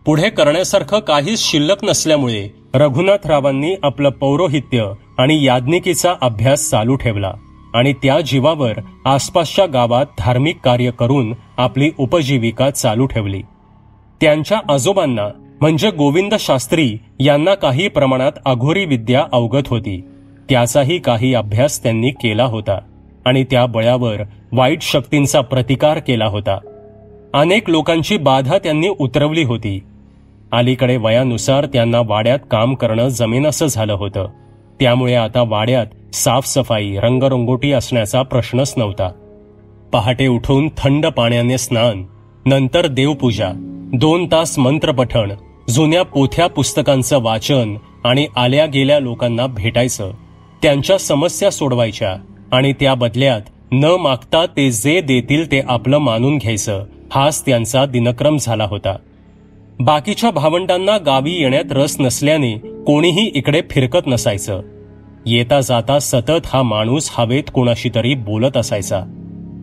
A: पुढे करण्यासारखं काहीच शिल्लक नसल्यामुळे रघुनाथरावांनी आपलं पौरोहित्य आणि याज्ञिकीचा अभ्यास चालू ठेवला आणि त्या जीवावर आसपासच्या गावात धार्मिक कार्य करून आपली उपजीविका चालू ठेवली. त्यांच्या आजोबांना म्हणजे गोविंद शास्त्री यांना काही प्रमाणात अघोरी विद्या अवगत होती. त्याचाही काही अभ्यास त्यांनी केला होता आणि त्या बळावर वाईट शक्तींचा प्रतिकार केला होता. अनेक लोकांची बाधा त्यांनी उतरवली होती. अलीकडे वयानुसार त्यांना वाड्यात काम करणं जमेनासं झालं होतं. त्यामुळे आता वाड्यात साफसफाई रंगरंगोटी असण्याचा प्रश्नच नव्हता. पहाटे उठून थंड पाण्याने स्नान, नंतर देवपूजा, 2 तास मंत्रपठण, जुन्या पोथ्या पुस्तकांचं वाचन आणि आल्या गेल्या लोकांना भेटायचं, त्यांच्या समस्या सोडवायच्या आणि त्या बदल्यात न मागता ते जे देतील ते आपलं मानून घ्यायचं, हाच त्यांचा दिनक्रम झाला होता. बाकीच्या भावंडांना गावी येण्यात रस नसल्याने कोणीही इकडे फिरकत नसायचं. येता जाता सतत हा माणूस हवेत कोणाशी तरी बोलत असायचा.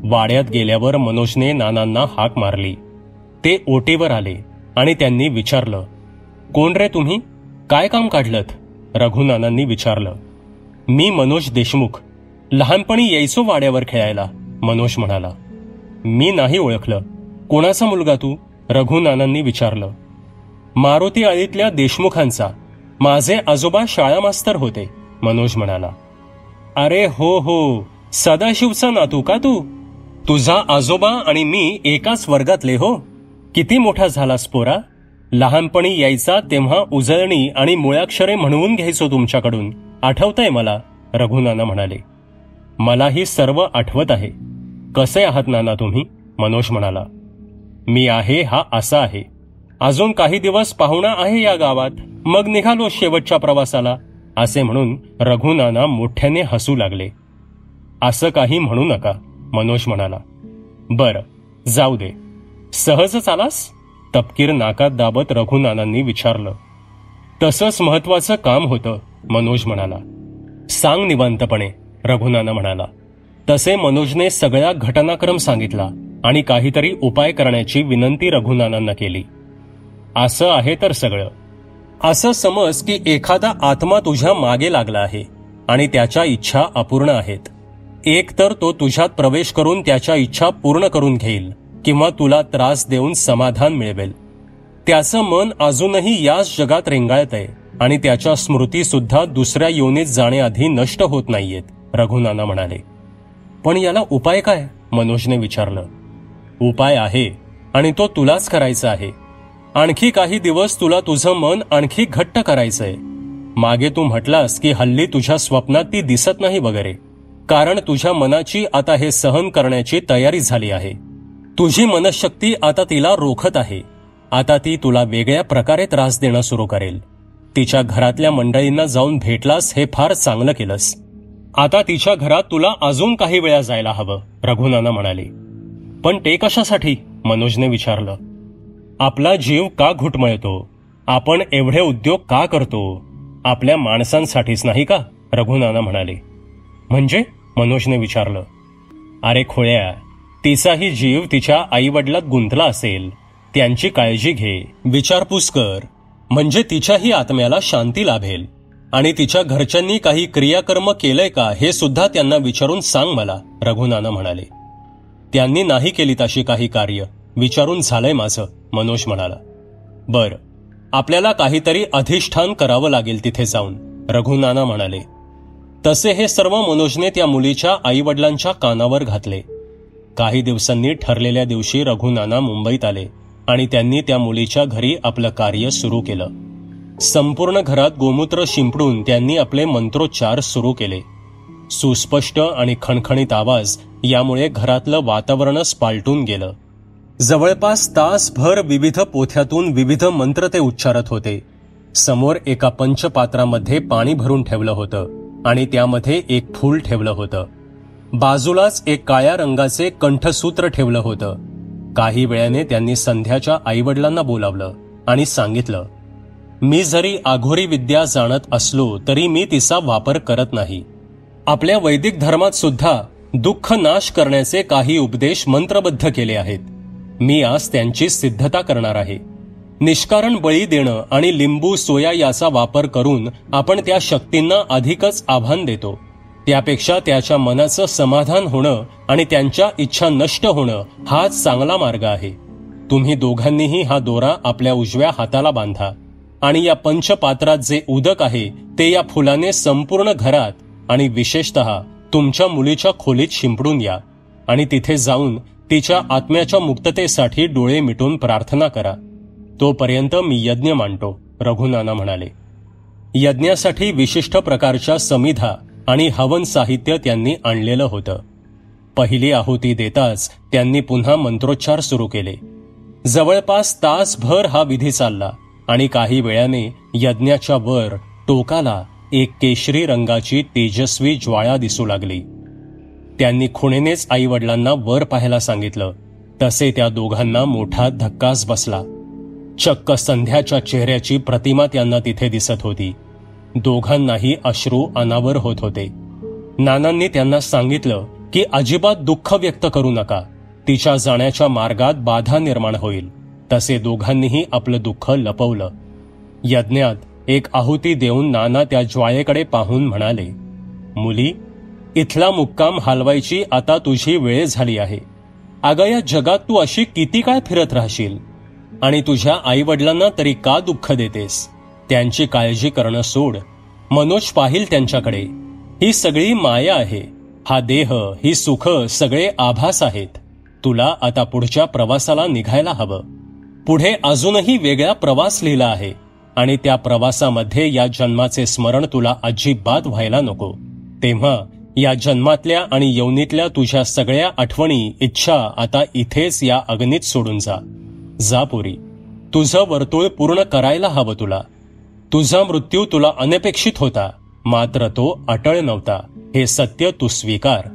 A: वाड्यात गेल्यावर मनोजने नानांना हाक मारली. ते ओटेवर आले आणि त्यांनी विचारलं, कोण रे तुम्ही? काय काम काढलत? रघुनानांनी विचारलं. मी मनोज देशमुख. लहानपणी यायचो वाड्यावर खेळायला, मनोज म्हणाला. मी नाही ओळखलं. कोणाचा मुलगा तू? रघुनानांनी विचारलं. मारुती आळीतल्या देशमुखांचा. माझे आजोबा शाळा मास्तर होते, मनोज म्हणाला. अरे हो हो, सदाशिवचा नातू का तू? तुझा आजोबा आणि मी एकाच वर्गातले हो. किती मोठा झालास पोरा. लहानपणी यायचा तेव्हा उजळणी आणि मुळाक्षरे म्हणवून घ्यायचो तुमच्याकडून, आठवतंय मला, रघुनाना म्हणाले. मलाही सर्व आठवत आहे. कसे आहात नाना तुम्ही? मनोज म्हणाला. मी आहे हा असा आहे. अजून काही दिवस पाहुणा आहे या गावात, मग निघालो शेवटच्या प्रवासाला, असे म्हणून रघुनाना मोठ्याने हसू लागले. असं काही म्हणू नका, मनोज म्हणाला. बरं, जाऊ दे. सहजच आलास? तपकीर नाकात दाबत रघुनानांनी विचारलं. तसंच महत्वाचं काम होतं, मनोज म्हणाला. सांग निवांतपणे, रघुनाना म्हणाला. तसे मनोजने सगळा घटनाक्रम सांगितला आणि काहीतरी उपाय करण्याची विनंती रघुनानांना केली. असं आहे तर सगळं. असं समज की एखादा आत्मा तुझ्या मागे लागला आहे आणि त्याच्या इच्छा अपूर्ण आहेत. एक तर तो तुझ्यात प्रवेश करून त्याच्या इच्छा पूर्ण करून घेईल किंवा तुला त्रास देऊन समाधान मिळवेल. त्याचं मन अजूनही याच जगात रेंगाळतंय आणि त्याच्या स्मृती सुद्धा दुसऱ्या योनीत जाण्याआधी नष्ट होत नाहीयेत, रघुनाना म्हणाले. पण याला उपाय काय? मनोजने विचारलं. उपाय आहे आणि तो तुलाच करायचा आहे. आणखी काही दिवस तुला तुझं मन आणखी घट्ट करायचंय. मागे तू म्हटलास की हल्ली तुझ्या स्वप्नात ती दिसत नाही वगैरे, कारण तुझ्या मनाची आता हे सहन करण्याची तयारी झाली आहे. तुझी मनशक्ती आता तिला रोखत आहे. आता ती तुला वेगळ्या प्रकारे त्रास देणं सुरू करेल. तिच्या घरातल्या मंडळींना जाऊन भेटलास हे फार चांगलं केलंस. आता तिच्या घरात तुला अजून काही वेळा जायला हवं, रघुनाना म्हणाले. पण ते कशासाठी? मनोजने विचारलं. आपला जीव का घुटमळतो? आपण एवढे उद्योग का करतो? आपल्या माणसांसाठीच नाही का? रघुनाना म्हणाले. म्हणजे? मनोजने विचारलं. अरे खोळ्या, तिचाही जीव तिच्या आईवडिलात गुंतला असेल. त्यांची काळजी घे, विचारपूस कर, म्हणजे तिच्याही आत्म्याला शांती लाभेल. आणि तिच्या घरच्यांनी काही क्रियाकर्म केलंय का हे सुद्धा त्यांना विचारून सांग मला, रघुनाना म्हणाले. त्यांनी नाही केली तशी काही कार्य, विचारून झालंय माझं, मनोज म्हणाला. बर, आपल्याला काहीतरी अधिष्ठान करावं लागेल तिथे जाऊन, रघुनाना म्हणाले. तसे हे सर्व मनोजने त्या मुलीच्या आईवडिलांच्या कानावर घातले. काही दिवसांनी ठरलेल्या दिवशी रघुनाना मुंबईत आले आणि त्यांनी त्या मुलीच्या घरी आपलं कार्य सुरू केलं. संपूर्ण घरात गोमूत्र शिंपडून त्यांनी आपले मंत्रोच्चार सुरू केले. सुस्पष्ट आणि खणखणीत आवाज यामुळे घरातलं वातावरणच पालटून गेलं. जवळपास तासभर विविध पोथ्यातून विविध मंत्र ते उच्चारत होते. समोर एका पंचपात्रामध्ये पाणी भरून ठेवलं होतं आणि त्यामध्ये एक फूल ठेवलं होतं. बाजूलाच एक काळ्या रंगाचे कंठसूत्र ठेवलं होतं. काही वेळाने त्यांनी संध्याच्या आईवडिलांना बोलावलं आणि सांगितलं, मी जरी आघोरी विद्या जाणत असलो तरी मी तिचा वापर करत नाही. आपल्या वैदिक धर्मात सुद्धा दुःख नाश करण्याचे काही उपदेश मंत्रबद्ध केले आहेत. मी आज त्यांची सिद्धता करणार आहे. निष्कारण बळी देणं आणि लिंबू सोया याचा वापर करून आपण त्या शक्तींना अधिकच आव्हान देतो. त्यापेक्षा त्याच्या मनाचं समाधान होणं आणि त्यांच्या इच्छा नष्ट होणं हाच चांगला मार्ग आहे. तुम्ही दोघांनीही हा दोरा आपल्या उजव्या हाताला बांधा आणि या पंचपात्रात जे उदक आहे ते या फुलाने संपूर्ण घरात आणि विशेषतः तुमच्या मुलीच्या खोलीत शिंपडून या आणि तिथे जाऊन तिच्या आत्म्याच्या मुक्ततेसाठी डोळे मिटून प्रार्थना करा. तोपर्यंत मी यज्ञ मांडतो, रघुनाना म्हणाले. यज्ञासाठी विशिष्ट प्रकारच्या समिधा आणि हवन साहित्य त्यांनी आणलेलं होतं. पहिली आहुती देताच त्यांनी पुन्हा मंत्रोच्चार सुरू केले. जवळपास तासभर हा विधी चालला आणि काही वेळाने यज्ञाच्या वर टोकाला एक केशरी रंगाची तेजस्वी ज्वाळा दिसू लागली. त्यांनी खुणेनेच आईवडिलांना वर पाहायला सांगितलं. तसे त्या दोघांना मोठा धक्काच बसला. चक्क संध्याच्या चेहऱ्याची प्रतिमा त्यांना तिथे दिसत होती. दोघांनाही अश्रू अनावर होत होते. नानांनी त्यांना सांगितलं की अजिबात दुःख व्यक्त करू नका, तिच्या जाण्याच्या मार्गात बाधा निर्माण होईल. तसे दोघांनीही आपलं दुःख लपवलं. यज्ञात एक आहुती देऊन नाना त्या ज्वाळेकडे पाहून म्हणाले, मुली, इथला मुक्काम हलवायची आता तुझी वेळ झाली आहे. अगं, या जगात तू अशी किती काळ फिरत राहशील आणि तुझ्या आईवडिलांना तरी का दुःख देतेस? त्यांची काळजी करणं सोड. मनोज पाहिल त्यांच्याकडे. ही सगळी माया आहे. हा देह, ही सुख सगळे आभास आहेत. तुला आता पुढच्या प्रवासाला निघायला हवं. पुढे अजूनही वेगळा प्रवास लिहिला आहे आणि त्या प्रवासामध्ये या जन्माचे स्मरण तुला अजिबात व्हायला नको. तेव्हा या जन्मातल्या आणि यवनीतल्या तुझ्या सगळ्या आठवणी, इच्छा आता इथेच या अग्नीत सोडून जा. जा पोरी, तुझं वर्तुळ पूर्ण करायला हवं तुला. तुझा मृत्यू तुला अनपेक्षित होता, मात्र तो अटळ नव्हता. हे सत्य तू स्वीकार.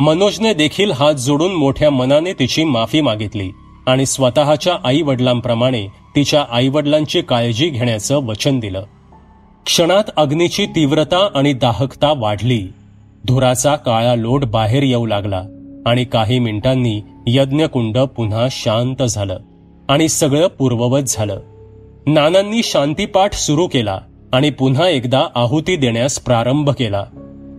A: मनोजने देखील हात जोडून मोठ्या मनाने तिची माफी मागितली आणि स्वतःच्या आईवडिलांप्रमाणे तिच्या आईवडिलांची काळजी घेण्याचं वचन दिलं. क्षणात अग्नीची तीव्रता आणि दाहकता वाढली. धुराचा काळा लोट बाहेर येऊ लागला आणि काही मिनिटांनी यज्ञकुंड पुन्हा शांत झालं आणि सगळं पूर्ववत झालं. नानांनी शांतीपाठ सुरू केला आणि पुन्हा एकदा आहुती देण्यास प्रारंभ केला.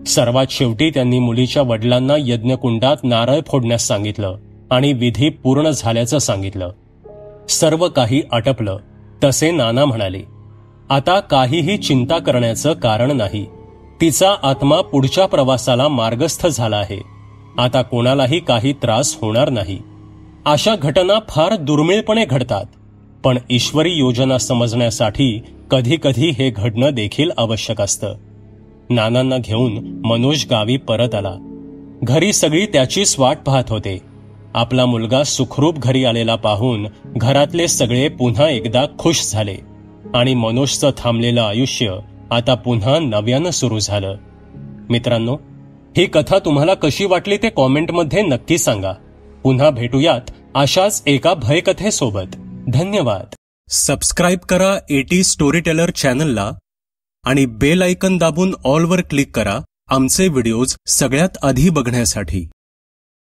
A: सर्वात शेवटी त्यांनी मुलीच्या वडिलांना यज्ञकुंडात नारळ फोडण्यास सांगितलं आणि विधी पूर्ण झाल्याचं सांगितलं. सर्व काही आटपलं. तसे नाना म्हणाले, आता काहीही चिंता करण्याचं कारण नाही. तिचा आत्मा पुढच्या प्रवासाला मार्गस्थ झाला आहे. आता कोणालाही काही त्रास होणार नाही. अशा घटना फार दुर्मिळपणे घडतात, पण ईश्वरी योजना समजण्यासाठी कधी कधी हे घडणं देखील आवश्यक असतं. नानांना घेऊन मनोज गावी परत आला. घरी सगळी त्याचीच वाट पाहत होते. आपला मुलगा सुखरूप घरी आलेला पाहून घरातले सगळे पुन्हा एकदा खुश झाले आणि मनोजचं थांबलेलं आयुष्य आता पुन्हा नव्यानं सुरू झालं. मित्रांनो, ही कथा तुम्हाला कशी वाटली ते कॉमेंटमध्ये नक्की सांगा. पुन्हा भेटूयात अशाच एका भयकथेसोबत. धन्यवाद. सबस्क्राईब करा एटी स्टोरी टेलर चॅनलला आणि बेल आयकन दाबून ऑलवर क्लिक करा आमचे व्हिडिओज सगळ्यात आधी बघण्यासाठी.